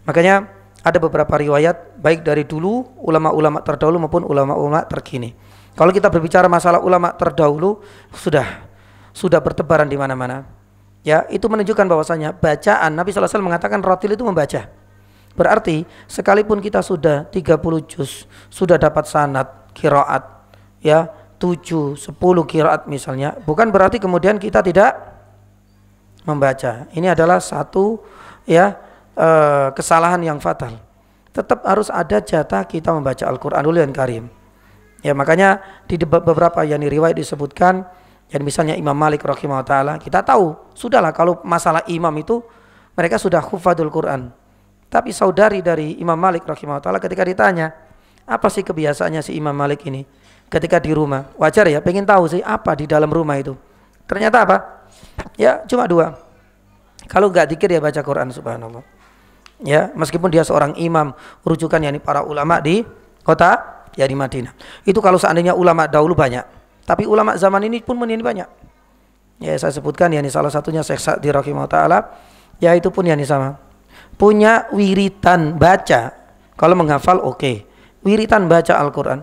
Makanya ada beberapa riwayat baik dari dulu ulama-ulama terdahulu maupun ulama-ulama terkini. Kalau kita berbicara masalah ulama terdahulu sudah bertebaran di mana-mana. Ya, itu menunjukkan bahwasanya bacaan Nabi sallallahu alaihi wasallam mengatakan ratil itu membaca. Berarti sekalipun kita sudah 30 juz, sudah dapat sanad qiraat, ya 7, 10 qiraat misalnya, bukan berarti kemudian kita tidak membaca. Ini adalah satu ya kesalahan yang fatal. Tetap harus ada jatah kita membaca Al-Qur'anul Karim. Ya makanya di beberapa yang riwayat disebutkan, yang misalnya Imam Malik rahimahullah taala, kita tahu sudahlah kalau masalah imam itu mereka sudah hufadzul Quran. Tapi saudari dari Imam Malik rahimahullah taala ketika ditanya, apa sih kebiasaannya si Imam Malik ini ketika di rumah? Wajar ya, pengen tahu sih apa di dalam rumah itu. Ternyata apa? Ya cuma 2. Kalau nggak dzikir ya baca Quran, subhanallah. Ya meskipun dia seorang imam rujukan yakni para ulama di kota ya di Madinah. Itu kalau seandainya ulama dahulu banyak, tapi ulama zaman ini pun ini banyak. Ya saya sebutkan yakni salah satunya Syekh Sa'di rahimahullah taala, ya itu pun yakni sama. Punya wiritan baca, kalau menghafal oke. Wiritan baca Al-Quran.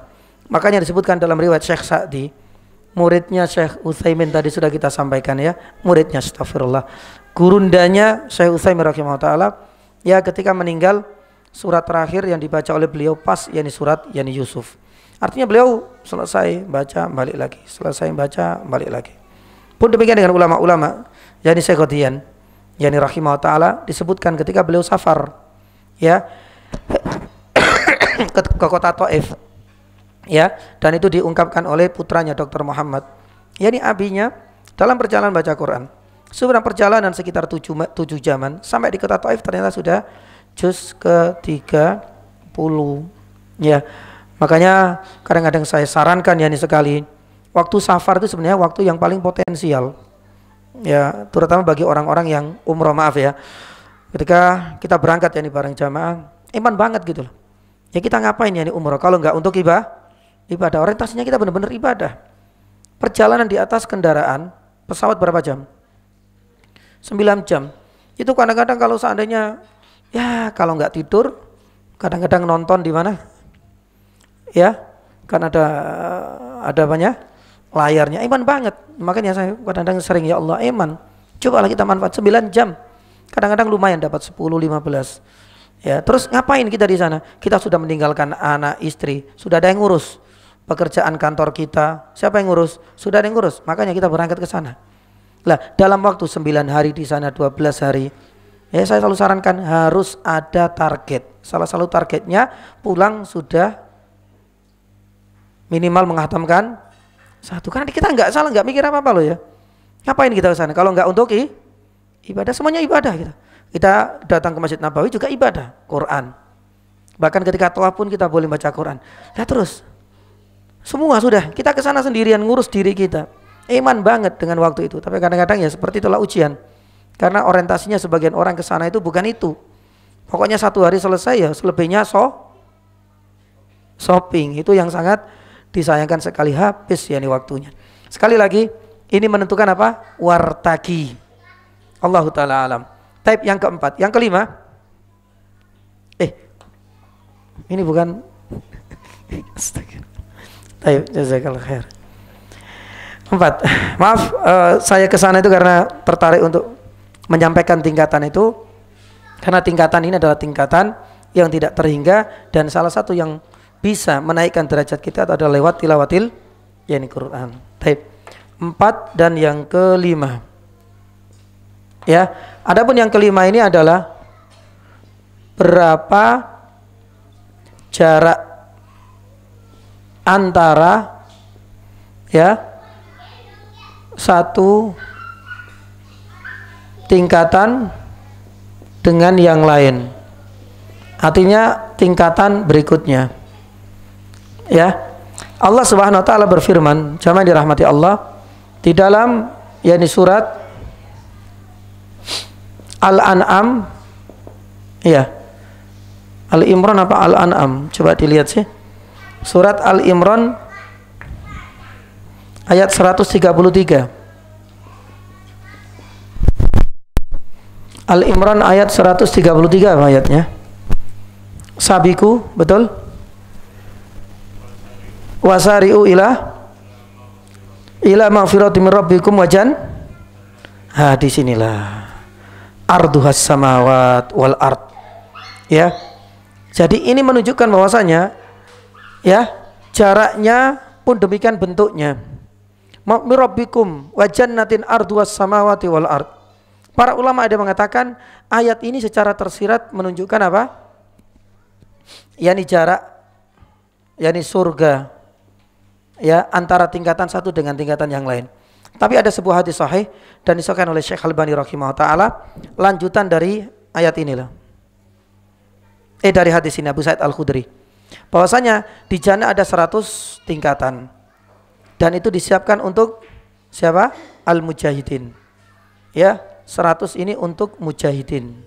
Makanya disebutkan dalam riwayat Syekh Sa'di, muridnya Syekh Utsaimin tadi sudah kita sampaikan ya, muridnya astagfirullah, gurundanya Syekh Utsaimin rahimahullah taala, ya ketika meninggal surat terakhir yang dibaca oleh beliau pas yakni surat yakni Yusuf. Artinya beliau selesai baca balik lagi, selesai baca balik lagi. Pun demikian dengan ulama-ulama yakni Syekh Qadian yakni rahimahullah taala, disebutkan ketika beliau safar ya ke kota Taif, ya dan itu diungkapkan oleh putranya Dr. Muhammad yakni abinya, dalam perjalanan baca Quran. Sebenarnya perjalanan sekitar 7 jaman sampai di kota Taif, ternyata sudah juz ke-30 ya. Makanya kadang-kadang saya sarankan yakni sekali, waktu safar itu sebenarnya waktu yang paling potensial ya, terutama bagi orang-orang yang umroh, maaf ya, ketika kita berangkat yakni bareng jamaah, iman banget gitu loh. Ya kita ngapain yakni umroh kalau nggak untuk ibadah, orientasinya kita benar-benar ibadah. Perjalanan di atas kendaraan pesawat berapa jam? 9 jam. Itu kadang-kadang kalau seandainya ya kalau nggak tidur, kadang-kadang nonton di mana? Ya, kan ada banyak layarnya, iman banget. Makanya saya kadang-kadang sering ya Allah iman. Cobalah kita manfaat 9 jam. Kadang-kadang lumayan dapat 10, 15. Ya, terus ngapain kita di sana? Kita sudah meninggalkan anak, istri, sudah ada yang ngurus. Pekerjaan kantor kita, siapa yang ngurus? Sudah ada yang ngurus. Makanya kita berangkat ke sana. Lah, dalam waktu 9 hari di sana, 12 hari. Ya, saya selalu sarankan harus ada target. Salah satu targetnya pulang sudah minimal menghatamkan 1. Karena kita nggak salah, nggak mikir apa-apa loh ya. Ngapain kita ke sana? Kalau nggak untuk ibadah, semuanya ibadah kita. Kita datang ke Masjid Nabawi juga ibadah, Quran. Bahkan ketika tawaf pun kita boleh baca Quran. Nah terus, semua sudah, kita ke sana sendirian ngurus diri kita. Iman banget dengan waktu itu. Tapi kadang-kadang ya seperti itulah ujian. Karena orientasinya sebagian orang ke sana itu bukan itu. Pokoknya 1 hari selesai ya, selebihnya shopping. Itu yang sangat disayangkan sekali, habis ya ini waktunya. Sekali lagi, ini menentukan apa? Wartaki. Allahu ta'ala alam. Type yang keempat. Yang kelima, ini bukan Type, jazakallah khair. 4. Maaf, saya ke sana itu karena tertarik untuk menyampaikan tingkatan itu. Karena tingkatan ini adalah tingkatan yang tidak terhingga, dan salah satu yang bisa menaikkan derajat kita adalah lewat tilawatil yakni Quran. Type 4 dan yang kelima. Ya, adapun yang kelima ini adalah berapa jarak antara ya satu tingkatan dengan yang lain. Artinya tingkatan berikutnya. Ya. Allah Subhanahu wa taala berfirman, jamaah dirahmati Allah, di dalam yakni surat Al-An'am, ya, Al-Imran apa Al-An'am? Coba dilihat sih. Surat Al-Imran ayat 133. Al-Imran ayat 133 ayatnya. Sabiku, betul? Wasari'u ila magfirati min rabbikum wajan. Disinilah arduhas samawat wal ard. Ya. Jadi ini menunjukkan bahwasanya ya, jaraknya pun demikian bentuknya. Min rabbikum wajannatin arduhas samawati wal ard. Para ulama ada mengatakan ayat ini secara tersirat menunjukkan apa? Yani jarak, yani surga ya, antara tingkatan satu dengan tingkatan yang lain. Tapi ada sebuah hadis sahih dan disahkan oleh Syekh Albani rahimahullah taala, lanjutan dari ayat inilah. Dari hadis ini Abu Sa'id Al-Khudri. Bahwasanya di jannah ada 100 tingkatan. Dan itu disiapkan untuk siapa? Al-mujahidin. Ya, 100 ini untuk mujahidin.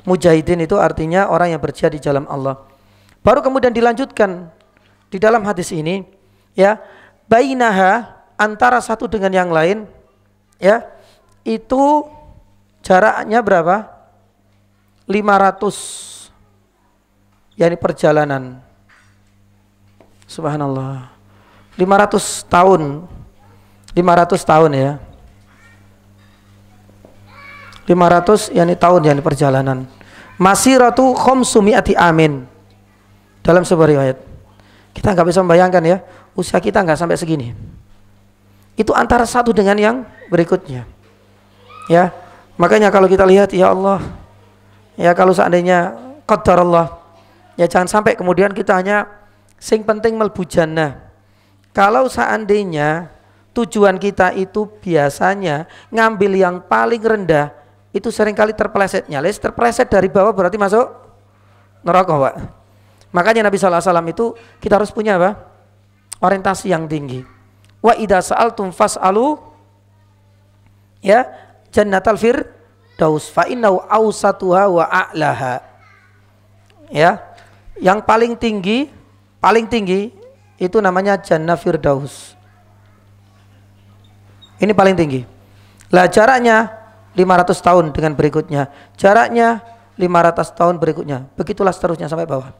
Mujahidin itu artinya orang yang berjihad di jalan Allah. Baru kemudian dilanjutkan di dalam hadis ini, ya, bainaha, antara satu dengan yang lain, ya, itu jaraknya berapa? 500, yakni perjalanan. Subhanallah. 500 tahun. 500 tahun ya. 500 yakni tahun, yakni perjalanan. Masiratu khamsumi'ati amin. Dalam sebuah riwayat. Kita nggak bisa membayangkan ya, usia kita nggak sampai segini. Itu antara satu dengan yang berikutnya. Ya, makanya kalau kita lihat, ya Allah, ya kalau seandainya qadarullah, ya jangan sampai kemudian kita hanya sing penting melbu jannah. Kalau seandainya tujuan kita itu biasanya ngambil yang paling rendah, itu seringkali terpelesetnya. Terpeleset dari bawah berarti masuk neraka, Pak. Makanya Nabi SAW itu kita harus punya apa? Orientasi yang tinggi. Wa idza sa'altum fas'alu ya jannatal firdaus fa innahu awsatuha wa a'laha. Ya. Yang paling tinggi itu namanya jannah firdaus. Ini paling tinggi. Lah jaraknya 500 tahun dengan berikutnya. Jaraknya 500 tahun berikutnya. Begitulah seterusnya sampai bawah.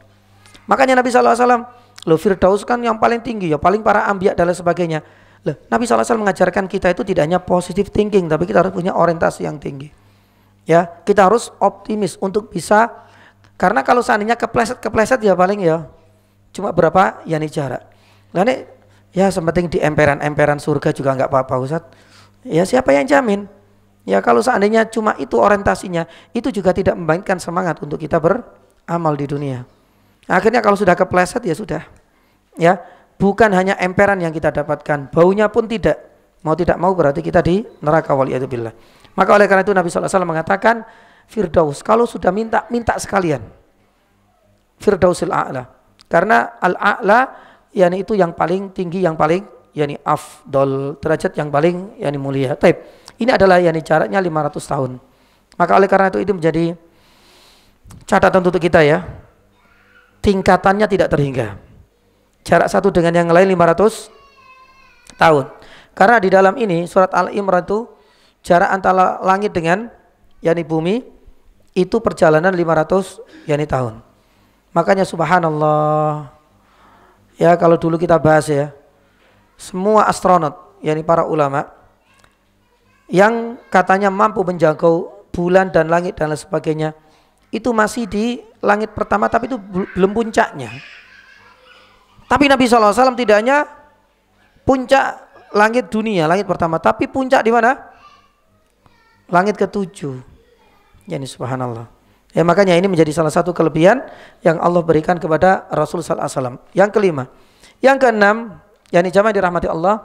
Makanya Nabi SAW, lo firdaus kan yang paling tinggi ya, paling para anbiya dan lain sebagainya. Loh, Nabi SAW mengajarkan kita itu tidak hanya positive thinking, tapi kita harus punya orientasi yang tinggi. Ya, kita harus optimis untuk bisa, karena kalau seandainya kepleset ya paling ya cuma berapa yani jarak. Lalu ya sepenting di emperan surga juga nggak apa-apa Ustaz. Ya siapa yang jamin? Ya kalau seandainya cuma itu orientasinya, itu juga tidak membangkitkan semangat untuk kita beramal di dunia. Akhirnya kalau sudah kepleset ya sudah. Ya, bukan hanya emperan yang kita dapatkan, baunya pun tidak. Mau tidak mau berarti kita di neraka waliyadzubillah. Maka oleh karena itu Nabi SAW mengatakan Firdaus, kalau sudah minta sekalian Firdausil A'la. Karena Al-A'la yani itu yang paling tinggi, yang paling yani afdol, derajat yang paling yani mulia. Taib. Ini adalah yani jaraknya 500 tahun. Maka oleh karena itu menjadi catatan untuk kita ya. Tingkatannya tidak terhingga. Jarak satu dengan yang lain 500 tahun. Karena di dalam ini surat Al-Imran itu jarak antara langit dengan yani bumi itu perjalanan 500 yani tahun. Makanya subhanallah. Ya kalau dulu kita bahas ya, semua astronot yani para ulama yang katanya mampu menjangkau bulan dan langit dan lain sebagainya, itu masih di langit pertama tapi itu belum puncaknya. Tapi Nabi SAW tidak hanya puncak langit dunia, langit pertama, tapi puncak di mana? Langit ke-7. Yani subhanallah. Ya makanya ini menjadi salah satu kelebihan yang Allah berikan kepada Rasul sallallahu alaihi wasallam. Yang kelima, yang keenam, yani jamaah dirahmati Allah,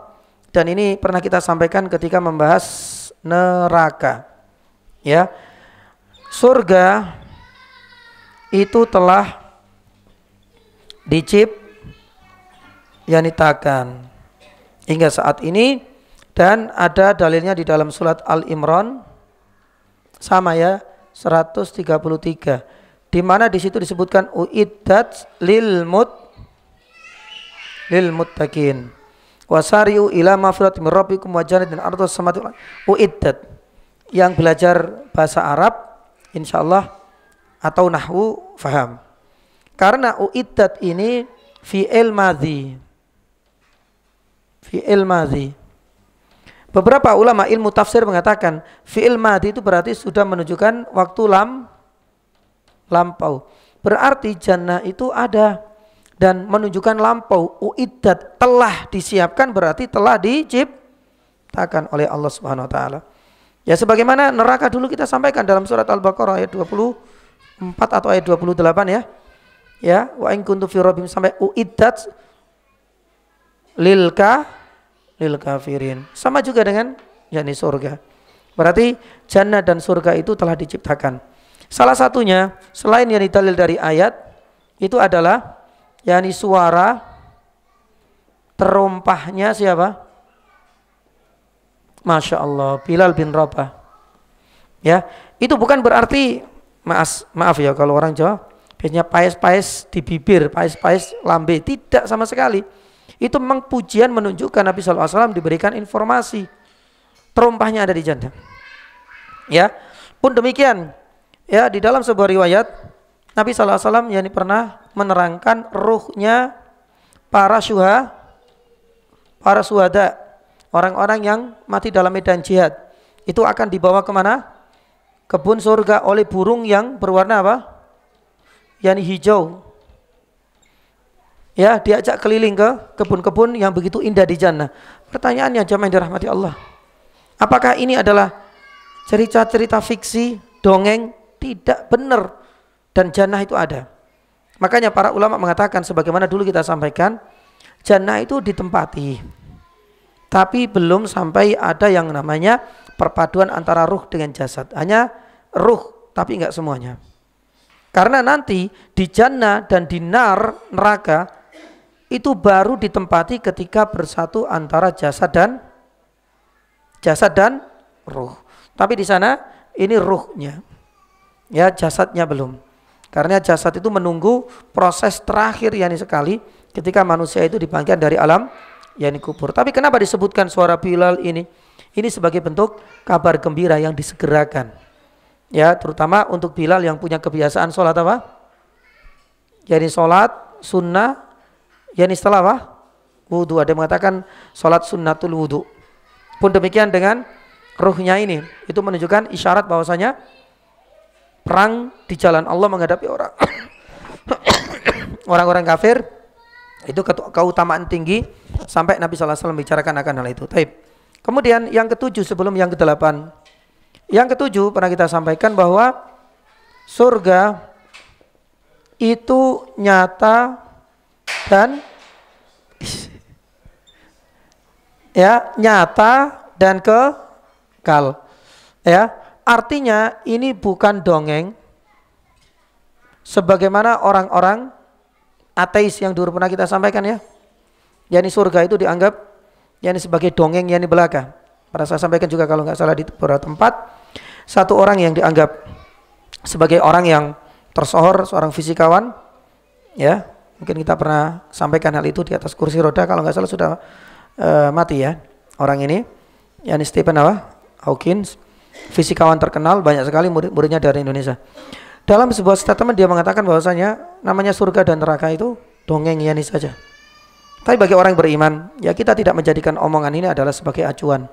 dan ini pernah kita sampaikan ketika membahas neraka. Ya. Surga itu telah diciptakan hingga saat ini, dan ada dalilnya di dalam surat Al-Imran sama ya 133, di mana di situ disebutkan uiddat lil muttaqin wasari'u ila maghfiratin min rabbikum wa jannatin ardhas samawati wal uiddat. Yang belajar bahasa Arab insyaallah atau nahwu faham, karena uiddat ini fi'il madhi. Beberapa ulama ilmu tafsir mengatakan fi'il madhi itu berarti sudah menunjukkan waktu lampau. Berarti jannah itu ada dan menunjukkan lampau. Uiddat telah disiapkan berarti telah diciptakan oleh Allah Subhanahu wa taala. Ya sebagaimana neraka dulu kita sampaikan dalam surat Al-Baqarah ayat 24 atau ayat 28 ya. Ya, wa in kuntu fi rabbim sampai uiddat lil kafirin. Sama juga dengan yakni surga. Berarti jannah dan surga itu telah diciptakan. Salah satunya selain yang dalil dari ayat itu adalah yakni suara terumpahnya siapa? Masya Allah, Bilal bin Rabah. Ya, itu bukan berarti maaf ya kalau orang Jawa biasanya paes-paes di bibir, paes-paes lambe, tidak sama sekali. Itu memang pujian menunjukkan Nabi SAW diberikan informasi terumpahnya ada di jannah. Ya, pun demikian. Ya, di dalam sebuah riwayat Nabi SAW yang pernah menerangkan ruhnya para syuhada, orang-orang yang mati dalam medan jihad, itu akan dibawa kemana? Kebun surga oleh burung yang berwarna apa? Yani hijau. Ya, diajak keliling ke kebun-kebun yang begitu indah di jannah. Pertanyaannya jamaah yang dirahmati Allah, apakah ini adalah cerita-cerita fiksi, dongeng? Tidak, benar. Dan jannah itu ada. Makanya para ulama mengatakan sebagaimana dulu kita sampaikan, jannah itu ditempati, tapi belum sampai ada yang namanya perpaduan antara ruh dengan jasad. Hanya ruh, tapi enggak semuanya. Karena nanti di jannah dan di neraka itu baru ditempati ketika bersatu antara jasad dan ruh. Tapi di sana ini ruhnya, ya jasadnya belum. Karena jasad itu menunggu proses terakhir yakni sekali ketika manusia itu dibangkitkan dari alam yakni kubur. Tapi kenapa disebutkan suara Bilal ini? Ini sebagai bentuk kabar gembira yang disegerakan. Ya, terutama untuk Bilal yang punya kebiasaan sholat apa? Yakni sholat sunnah, yakni setelah apa? wudu. Ada yang mengatakan sholat sunnatul wudu. Pun demikian dengan ruhnya ini, itu menunjukkan isyarat bahwasanya perang di jalan Allah menghadapi orang orang-orang kafir itu keutamaan tinggi sampai Nabi SAW membicarakan akan hal itu. Taib. Kemudian yang ketujuh sebelum yang kedelapan. Yang ketujuh pernah kita sampaikan bahwa surga itu nyata dan nyata dan kekal. Ya, artinya ini bukan dongeng sebagaimana orang-orang ateis yang dulu pernah kita sampaikan ya. Yani surga itu dianggap yani sebagai dongeng yani belaka. Pernah saya sampaikan juga kalau nggak salah di beberapa tempat. Satu orang yang dianggap sebagai orang yang tersohor, seorang fisikawan, ya mungkin kita pernah sampaikan hal itu di atas kursi roda kalau nggak salah sudah mati ya orang ini, yani Stephen Hawking, fisikawan terkenal, banyak sekali murid-muridnya dari Indonesia. Dalam sebuah statement dia mengatakan bahwasanya namanya surga dan neraka itu dongeng yani saja. Tapi bagi orang yang beriman, ya kita tidak menjadikan omongan ini adalah sebagai acuan.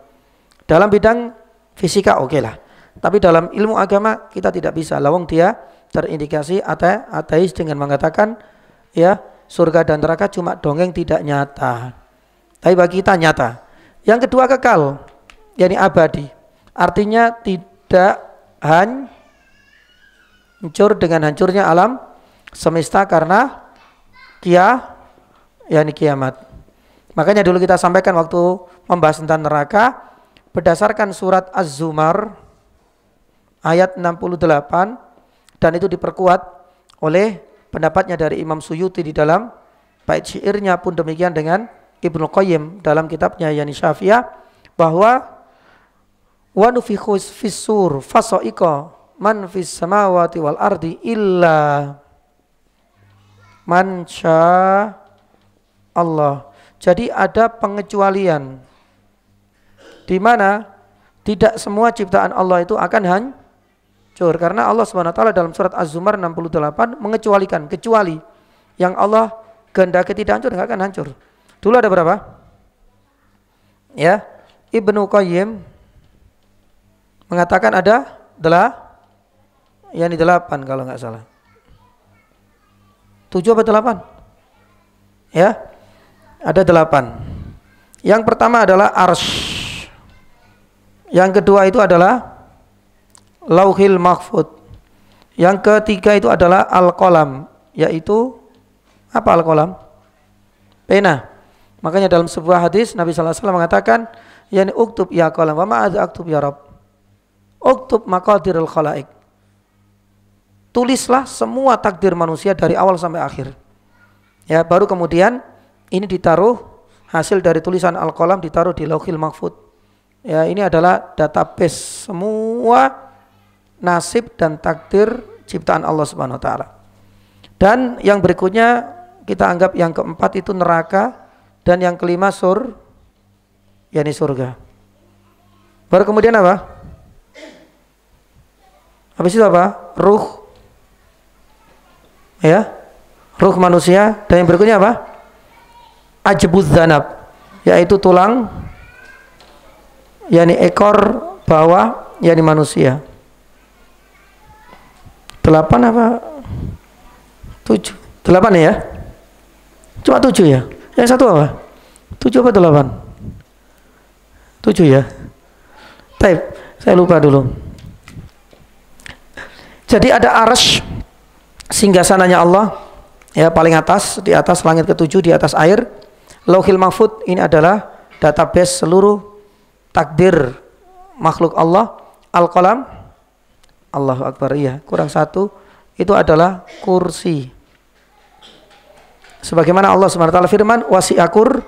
Dalam bidang fisika oke lah. Tapi dalam ilmu agama kita tidak bisa. Lawang dia terindikasi ateis dengan mengatakan ya surga dan neraka cuma dongeng tidak nyata. Tapi bagi kita nyata. Yang kedua kekal, yakni abadi. Artinya tidak hancur dengan hancurnya alam semesta karena yakni kiamat. Makanya dulu kita sampaikan waktu membahas tentang neraka berdasarkan surat Az-Zumar ayat 68 dan itu diperkuat oleh pendapatnya dari Imam Suyuti di dalam bait syairnya, pun demikian dengan Ibnu Qayyim dalam kitabnya Yani Syafiyah, bahwa wa nufikhu fis-sur fasa'iqa man fis samawati wal ardi illa man syaa Allah. Jadi ada pengecualian di mana tidak semua ciptaan Allah itu akan hancur, karena Allah SWT dalam surat Az-Zumar 68 mengecualikan, kecuali yang Allah kehendaki tidak hancur enggak akan hancur. Dulu ada berapa? Ya, Ibnu Qayyim mengatakan ada 8 kalau enggak salah. 7 apa 8? Ya. Ada 8. Yang pertama adalah Arsy. Yang kedua itu adalah Lauhil Mahfud. Yang ketiga itu adalah Al-Qalam, yaitu apa Al-Qalam? Pena. Makanya dalam sebuah hadis Nabi sallallahu alaihi wasallam mengatakan, yani uktub ya qalam wa ma adza aktub ya Rabb. Uktub maqadirul khalaik. Tulislah semua takdir manusia dari awal sampai akhir. Ya, baru kemudian ini ditaruh, hasil dari tulisan Al-Qalam ditaruh di Lauhil Mahfud. Ya, ini adalah database semua nasib dan takdir ciptaan Allah Subhanahu wa taala. Dan yang berikutnya kita anggap yang keempat itu neraka, dan yang kelima yakni surga. Baru kemudian apa? Habis itu apa? Ruh. Ya. Ruh manusia, dan yang berikutnya apa? Ajbuz zanab, yaitu tulang, yakni ekor bawah, yakni manusia. 8 apa? 7. 8 ya? Cuma 7 ya? Yang satu apa? 7 apa 8? 7 ya? Taib, saya lupa dulu. Jadi ada Arsy, singgasananya Allah, ya paling atas, di atas langit ketujuh, di atas air. Lauhil Mahfud ini adalah database seluruh takdir makhluk Allah. Al-Qalam, Allahu Akbar, iya kurang satu, itu adalah kursi. Sebagaimana Allah SWT firman, wasi'akur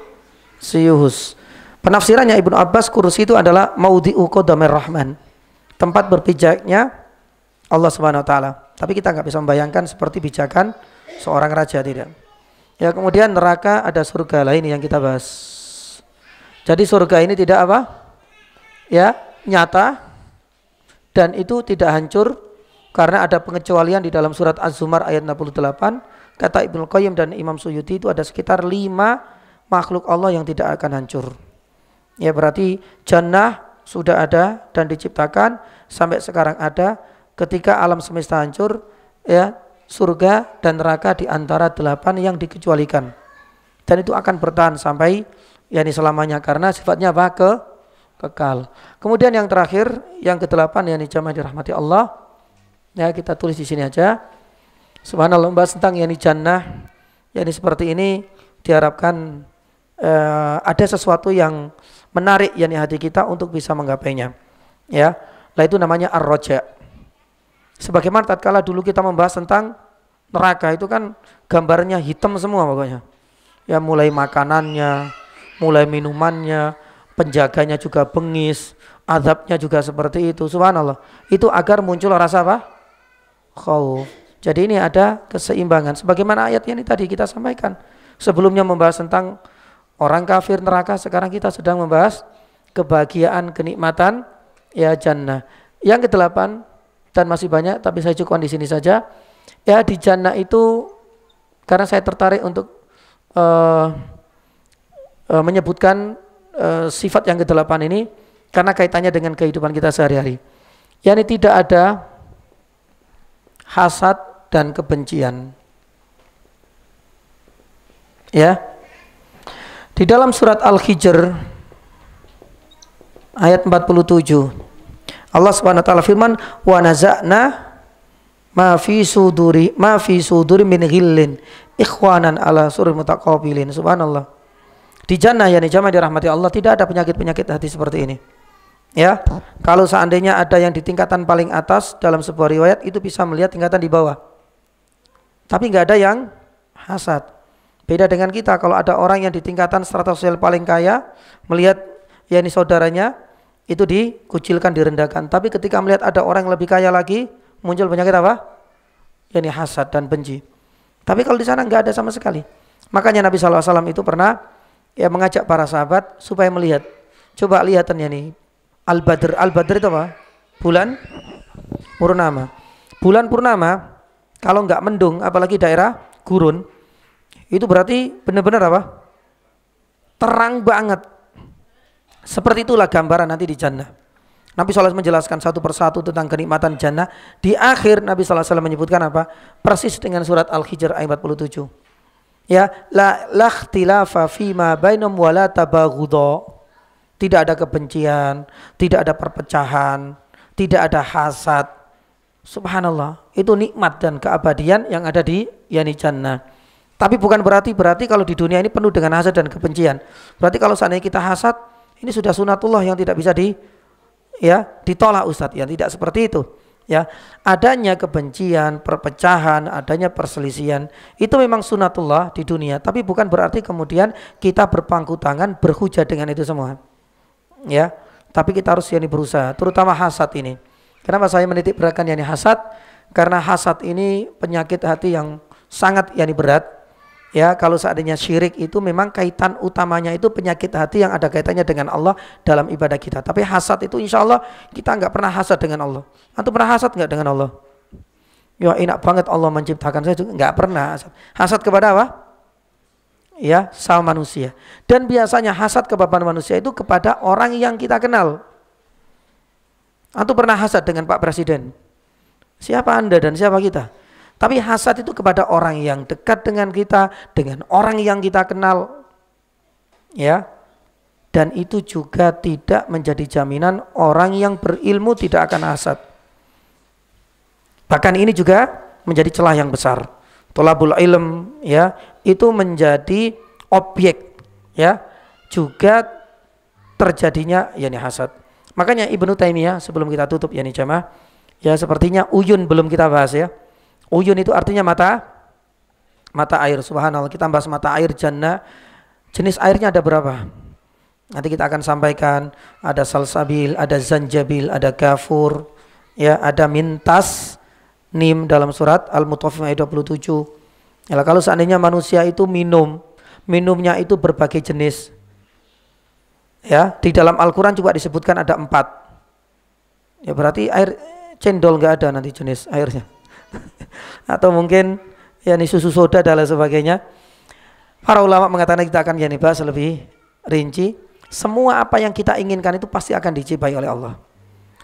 siyuhus. Penafsirannya Ibnu Abbas, kursi itu adalah maudhi'u qadamir rahman, tempat berpijaknya Allah SWT. Tapi kita nggak bisa membayangkan seperti pijakan seorang raja, tidak. Ya, kemudian neraka, ada surga lain yang kita bahas. Jadi surga ini tidak apa? Ya, nyata, dan itu tidak hancur karena ada pengecualian di dalam surat Az-Zumar ayat 68. Kata Ibnu Qayyim dan Imam Suyuti itu ada sekitar 5 makhluk Allah yang tidak akan hancur. Ya berarti jannah sudah ada dan diciptakan sampai sekarang ada. Ketika alam semesta hancur, ya surga dan neraka di antara 8 yang dikecualikan. Dan itu akan bertahan sampai yakni selamanya karena sifatnya apa? Kekal. Kemudian yang terakhir, yang ke-8 yakni jamaah dirahmati Allah. Ya kita tulis di sini aja. Subhanallah, membahas tentang yakni jannah. Yakni seperti ini diharapkan ada sesuatu yang menarik yakni hati kita untuk bisa menggapainya. Ya, lah itu namanya ar-raja. Sebagaimana tatkala dulu kita membahas tentang neraka itu kan gambarnya hitam semua pokoknya. Ya mulai makanannya, mulai minumannya, penjaganya juga bengis, azabnya juga seperti itu. Subhanallah. Itu agar muncul rasa apa? Khauf. Jadi ini ada keseimbangan. Sebagaimana ayat yang tadi kita sampaikan. Sebelumnya membahas tentang orang kafir neraka, sekarang kita sedang membahas kebahagiaan, kenikmatan ya jannah. Yang ke-8 dan masih banyak, tapi saya cukupkan di sini saja. Ya di jannah itu karena saya tertarik untuk menyebutkan sifat yang ke-8 ini karena kaitannya dengan kehidupan kita sehari-hari. Yani tidak ada hasad dan kebencian. Ya. Di dalam surat Al-Hijr ayat 47 Allah Subhanahu wa taala firman, "Wa naza'na ma fi suduri min ghillin ikhwanan ala surur mutaqabilin." Subhanallah. Di jannah yakni jamaah dirahmati Allah tidak ada penyakit-penyakit hati seperti ini. Ya. Kalau seandainya ada yang di tingkatan paling atas dalam sebuah riwayat itu bisa melihat tingkatan di bawah. Tapi enggak ada yang hasad. Beda dengan kita, kalau ada orang yang di tingkatan strata sosial paling kaya melihat yakni saudaranya itu dikucilkan, direndahkan. Tapi ketika melihat ada orang yang lebih kaya lagi, muncul penyakit apa? Yani hasad dan benci. Tapi kalau di sana enggak ada sama sekali. Makanya Nabi SAW itu pernah mengajak para sahabat supaya melihat. Coba lihatannya nih. Al-Badr. Al-Badr itu apa? Bulan purnama. Bulan purnama kalau enggak mendung, apalagi daerah gurun, itu berarti benar-benar apa? Terang banget. Seperti itulah gambaran nanti di jannah. Nabi SAW menjelaskan satu persatu tentang kenikmatan jannah. Di akhir Nabi SAW menyebutkan apa? Persis dengan surat Al-Hijr ayat 47. Ya, la ikhtilafa fima bainahum wa la tabaghudha. Tidak ada kebencian, tidak ada perpecahan, tidak ada hasad. Subhanallah. Itu nikmat dan keabadian yang ada di yani jannah. Tapi bukan berarti kalau di dunia ini penuh dengan hasad dan kebencian. Berarti kalau seandainya kita hasad, ini sudah sunatullah yang tidak bisa ditolak Ustadz. Ya tidak seperti itu. Ya, adanya kebencian, perpecahan, adanya perselisihan itu memang sunatullah di dunia. Tapi bukan berarti kemudian kita berpangku tangan berhujah dengan itu semua. Ya, tapi kita harus berusaha. Terutama hasad ini. Kenapa saya menitik beratkan hasad? Karena hasad ini penyakit hati yang sangat berat. Ya, kalau seandainya syirik itu memang kaitan utamanya itu penyakit hati yang ada kaitannya dengan Allah dalam ibadah kita. Tapi hasad itu insya Allah kita nggak pernah hasad dengan Allah. Antum pernah hasad nggak dengan Allah? Ya enak banget Allah menciptakan saya juga nggak pernah hasad. Hasad kepada apa? Ya sama manusia. Dan biasanya hasad kepada manusia itu kepada orang yang kita kenal. Antum pernah hasad dengan Pak Presiden? Siapa Anda dan siapa kita? Tapi hasad itu kepada orang yang dekat dengan kita, dengan orang yang kita kenal. Ya. Dan itu juga tidak menjadi jaminan orang yang berilmu tidak akan hasad. Bahkan ini juga menjadi celah yang besar. Thalabul ilm itu menjadi objek juga terjadinya hasad. Makanya Ibnu Taimiyah sebelum kita tutup jamaah sepertinya uyun belum kita bahas ya. Uyun itu artinya mata air. Subhanallah, kita bahas mata air jannah. Jenis airnya ada berapa? Nanti kita akan sampaikan. Ada salsabil, ada zanjabil, ada kafur, ada mintas, nim dalam surat Al-Mutaffifin ayat 27. Kalau seandainya manusia itu minumnya itu berbagai jenis. Ya, di dalam Al-Quran juga disebutkan ada 4. Ya berarti air cendol nggak ada nanti jenis airnya. Atau mungkin susu soda dan lain sebagainya. Para ulama mengatakan, kita akan bahas lebih rinci. Semua apa yang kita inginkan itu pasti akan dijabai oleh Allah.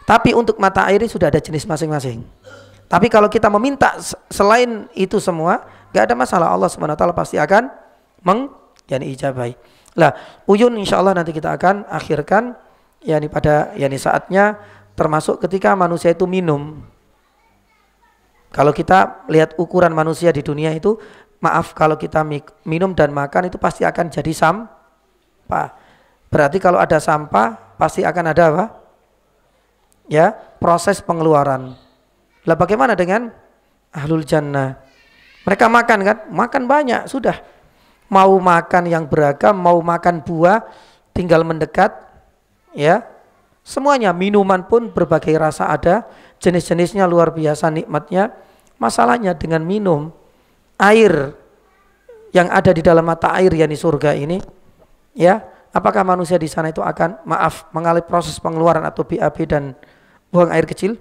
Tapi untuk mata air ini sudah ada jenis masing-masing. Tapi kalau kita meminta selain itu semua, gak ada masalah, Allah SWT pasti akan ijabai. Lah, uyun insya Allah nanti kita akan akhirkan pada saatnya, termasuk ketika manusia itu minum. Kalau kita lihat ukuran manusia di dunia itu, maaf, kalau kita minum dan makan itu pasti akan jadi sampah. Berarti kalau ada sampah pasti akan ada apa? Ya, proses pengeluaran. Lah bagaimana dengan ahlul jannah? Mereka makan kan? Makan banyak, sudah. Mau makan yang beragam, mau makan buah, tinggal mendekat, ya. Semuanya, minuman pun berbagai rasa ada, jenis-jenisnya luar biasa nikmatnya. Masalahnya dengan minum air yang ada di dalam mata air, yakni surga ini, ya. Apakah manusia di sana itu akan, mengalami proses pengeluaran atau BAB dan buang air kecil?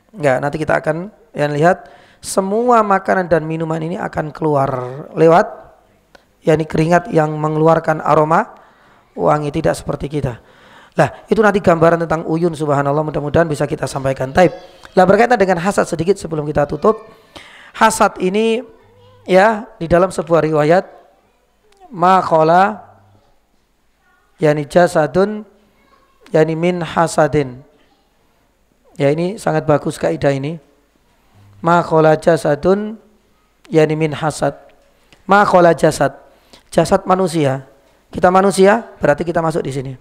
Enggak, nanti kita akan lihat semua makanan dan minuman ini akan keluar lewat keringat yang mengeluarkan aroma wangi, tidak seperti kita. Lah, itu nanti gambaran tentang uyun, subhanallah, mudah-mudahan bisa kita sampaikan. Taib. Lah, berkaitan dengan hasad sedikit sebelum kita tutup. Hasad ini di dalam sebuah riwayat maqala jasadun min hasadin. Ya, ini sangat bagus kaidah ini. Ma khala jasadun min hasad. Ma khala jasad. Jasad manusia. Kita manusia, berarti kita masuk di sini.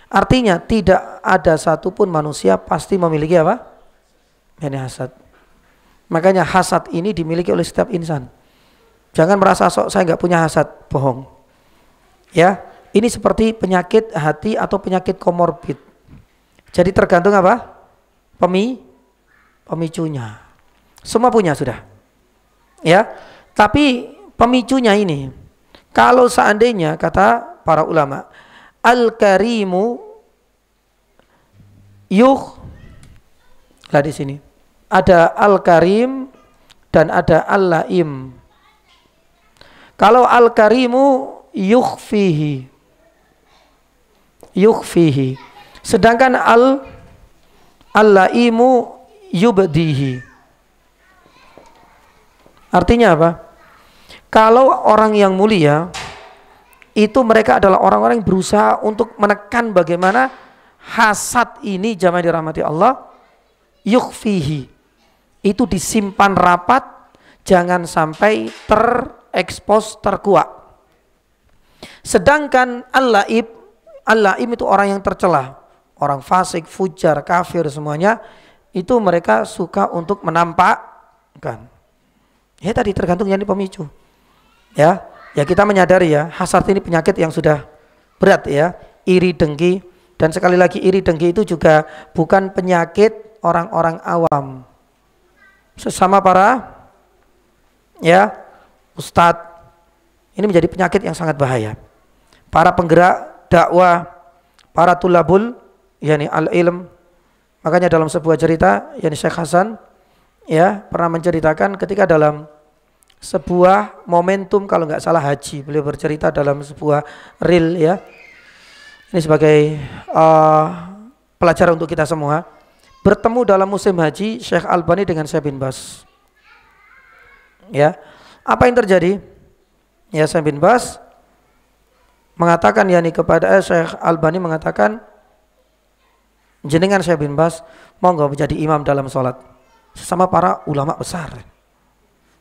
Artinya tidak ada satupun manusia pasti memiliki apa? Hasad. Makanya hasad ini dimiliki oleh setiap insan. Jangan merasa saya nggak punya hasad, bohong. Ya, ini seperti penyakit hati atau penyakit komorbid. Jadi tergantung apa? Pemicunya. Semua punya sudah. Ya. Tapi pemicunya ini, kalau seandainya kata para ulama, al-karimu lah di sini. Ada al-karim dan ada al-laim. Kalau al-karimu yukhfihi. Sedangkan al-laimu yubdihi. Artinya apa? Kalau orang yang mulia itu mereka adalah orang-orang yang berusaha untuk menekan bagaimana hasad ini, jamaah dirahmati Allah, yukhfihi. Itu disimpan rapat, jangan sampai terekspos, terkuak. Sedangkan al-laim itu orang yang tercela. Orang fasik, fujar, kafir semuanya itu mereka suka untuk menampakkan. Ya tadi tergantung yang pemicu. Ya kita menyadari hasad ini penyakit yang sudah berat iri dengki, dan sekali lagi iri dengki itu juga bukan penyakit orang-orang awam. Sesama para ustadz ini menjadi penyakit yang sangat bahaya. Para penggerak dakwah, para tulabul al-ilm. Makanya dalam sebuah cerita Syekh Hasan pernah menceritakan ketika dalam sebuah momentum, kalau nggak salah haji, beliau bercerita dalam sebuah reel ini sebagai pelajaran untuk kita semua. Bertemu dalam musim haji Syekh Albani dengan Syekh bin Bas. Apa yang terjadi? Syekh bin Bas mengatakan kepada Syekh Albani mengatakan, jenengan Syekh bin Bas monggo menjadi imam dalam sholat sesama para ulama besar.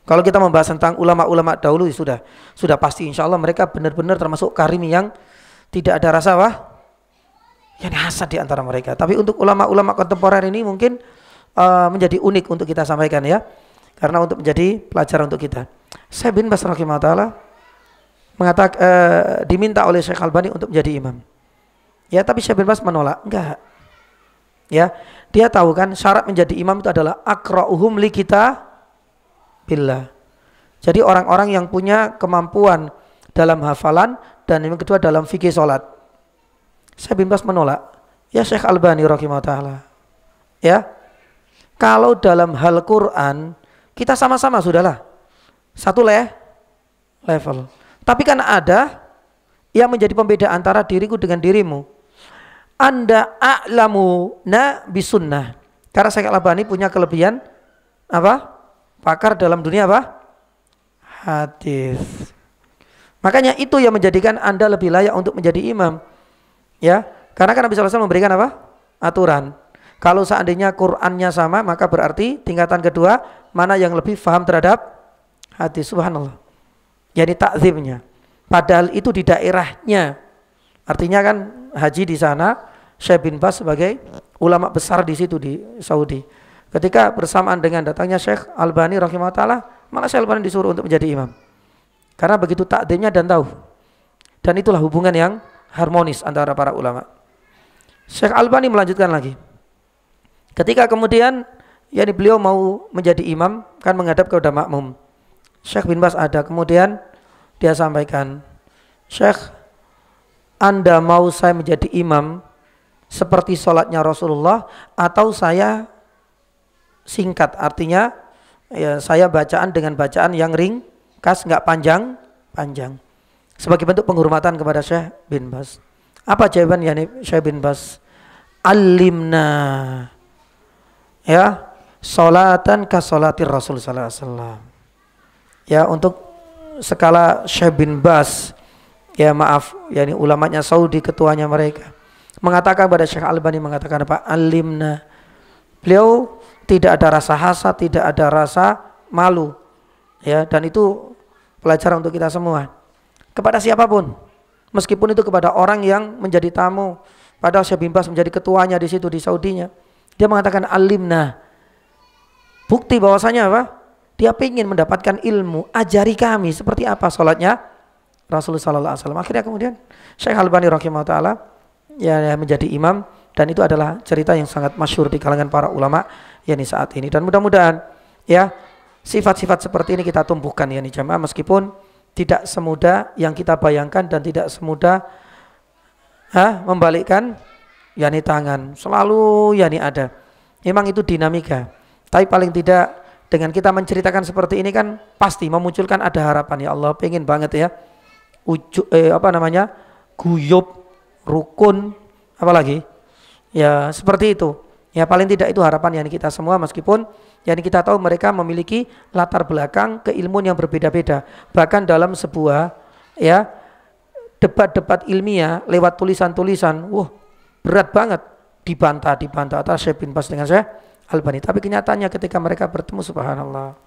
Kalau kita membahas tentang ulama-ulama dahulu sudah pasti insya Allah mereka benar-benar termasuk karim yang tidak ada rasa hasad di antara mereka. Tapi untuk ulama-ulama kontemporer ini mungkin menjadi unik untuk kita sampaikan karena untuk menjadi pelajaran untuk kita. Syekh bin Bas rahimahullah taala mengatakan diminta oleh Syekh Albani untuk menjadi imam. Tapi Syekh bin Bas menolak, enggak. Dia tahu kan syarat menjadi imam itu adalah aqra'uhum li kitabillah. Jadi orang-orang yang punya kemampuan dalam hafalan dan yang kedua dalam fikih salat. Syekh bin Bas menolak. Syekh Albani rahimahullah taala. Kalau dalam hal Quran kita sama-sama sudahlah satu level. Tapi kan ada yang menjadi pembeda antara diriku dengan dirimu. Anda a'lamuna bisunnah. Karena Syekh Al-Albani punya kelebihan apa? Pakar dalam dunia apa? Hadis. Makanya itu yang menjadikan Anda lebih layak untuk menjadi imam. Ya, karena kan Nabi SAW memberikan apa? Aturan. Kalau seandainya Qur'annya sama, maka berarti tingkatan kedua mana yang lebih faham terhadap hadis. Subhanallah. Jadi takzimnya. Padahal itu di daerahnya. Artinya kan haji di sana, Syekh bin Baz sebagai ulama besar di situ di Saudi. Ketika bersamaan dengan datangnya Syekh Albani rahimahullah taala, malah Syekh Albani disuruh untuk menjadi imam. Karena begitu takzimnya dan tahu. Dan itulah hubungan yang harmonis antara para ulama. Syekh Albani melanjutkan lagi. Ketika kemudian beliau mau menjadi imam, kan menghadap kepada makmum. Syekh bin Baz ada, kemudian dia sampaikan, Syekh, Anda mau saya menjadi imam seperti sholatnya Rasulullah atau saya singkat, artinya ya, saya bacaan dengan bacaan yang ringkas, nggak panjang, sebagai bentuk penghormatan kepada Syekh bin Baz. Apa jawaban Syekh bin Baz? Alimna, ya, sholatan ka sholatir Rasul sallallahu alaihi wasallam. Ya, untuk skala Syekh bin Baz, ya maaf, yakni ulamanya Saudi, ketuanya mereka, mengatakan pada Syekh Albani, mengatakan apa? Alimna. Beliau tidak ada rasa hasad, tidak ada rasa malu, ya, dan itu pelajaran untuk kita semua. Kepada siapapun, meskipun itu kepada orang yang menjadi tamu, padahal Syekh bin Baz menjadi ketuanya di situ di Saudinya, dia mengatakan alimna. Bukti bahwasanya apa? Dia ingin mendapatkan ilmu, ajari kami seperti apa sholatnya Rasulullah sallallahu alaihi wasallam. Akhirnya kemudian Syekh Albani rahimahullah taala ya menjadi imam, dan itu adalah cerita yang sangat masyhur di kalangan para ulama yakni saat ini. Dan mudah-mudahan ya sifat-sifat seperti ini kita tumbuhkan yakni jamaah, meskipun tidak semudah yang kita bayangkan dan tidak semudah membalikkan yakni tangan. Selalu yakni ada. Memang itu dinamika. Tapi paling tidak dengan kita menceritakan seperti ini kan pasti memunculkan ada harapan. Ya Allah, pengen banget ya guyub, rukun, apalagi ya seperti itu. Ya paling tidak itu harapan yang kita semua, meskipun yang kita tahu mereka memiliki latar belakang keilmuan yang berbeda-beda. Bahkan dalam sebuah ya debat-debat ilmiah lewat tulisan-tulisan, berat banget, dibantah atas Syekh bin Baz dengan Syekh Albani. Tapi kenyataannya ketika mereka bertemu, subhanallah,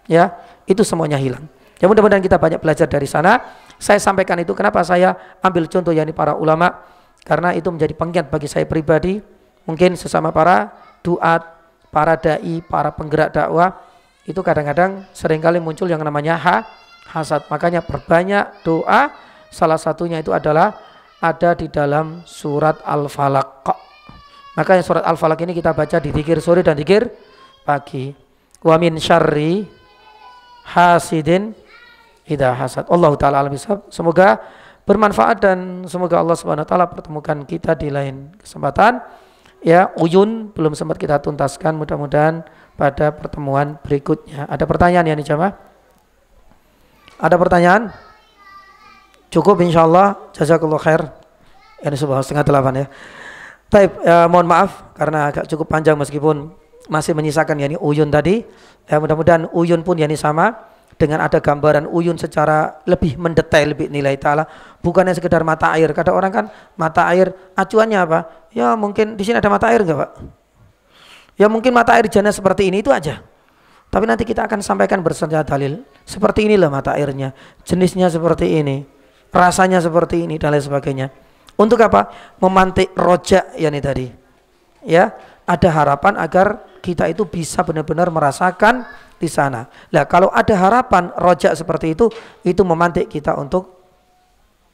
ya itu semuanya hilang. Ya mudah-mudahan kita banyak belajar dari sana. Saya sampaikan itu, kenapa saya ambil contoh yakni para ulama, karena itu menjadi pengingat bagi saya pribadi. Mungkin sesama para duat, para dai, para penggerak dakwah, itu kadang-kadang seringkali muncul yang namanya hasad. Makanya perbanyak doa. Salah satunya itu adalah ada di dalam surat Al-Falaq. Makanya surat Al-Falaq ini kita baca di zikir sore dan zikir pagi. Wa min syarri hasidin idza hasad. Allahu taala alam bisawab. Semoga bermanfaat dan semoga Allah Subhanahu wa taala pertemukan kita di lain kesempatan. Ya, uyun belum sempat kita tuntaskan, mudah-mudahan pada pertemuan berikutnya. Ada pertanyaan ya nih jamaah? Ada pertanyaan? Cukup insyaallah. Jazakallahu khair. Ini subuh 7:30 ya. Baik, mohon maaf karena agak cukup panjang meskipun masih menyisakan yakni uyun tadi. Mudah-mudahan uyun pun yakni sama, dengan ada gambaran uyun secara lebih mendetail nilai ta'ala, bukannya sekedar mata air. Kadang orang kan mata air acuannya apa? Ya mungkin di sini ada mata air enggak, Pak? Ya mungkin mata air jana seperti ini, itu aja. Tapi nanti kita akan sampaikan bersenjata dalil. Seperti inilah mata airnya, jenisnya seperti ini, rasanya seperti ini dan lain sebagainya. Untuk apa? Memantik rojak yakni tadi. Ya, ada harapan agar kita itu bisa benar-benar merasakan di sana. Nah, kalau ada harapan rojak seperti itu memantik kita untuk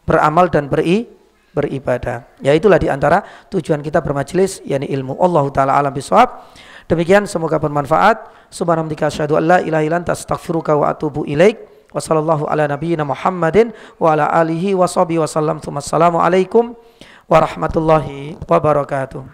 beramal dan beribadah. Ya itulah diantara tujuan kita bermajelis yakni ilmu. Allahu taala alam bisawab. Demikian, semoga bermanfaat. Subhanallah, asyhadu an la ilaha illa anta, astaghfiruka wa atubu ilaik. Wa sallallahu ala nabiyyina Muhammadin wa ala alihi wa sahbihi wa sallam. Assalamualaikum warahmatullahi wabarakatuh.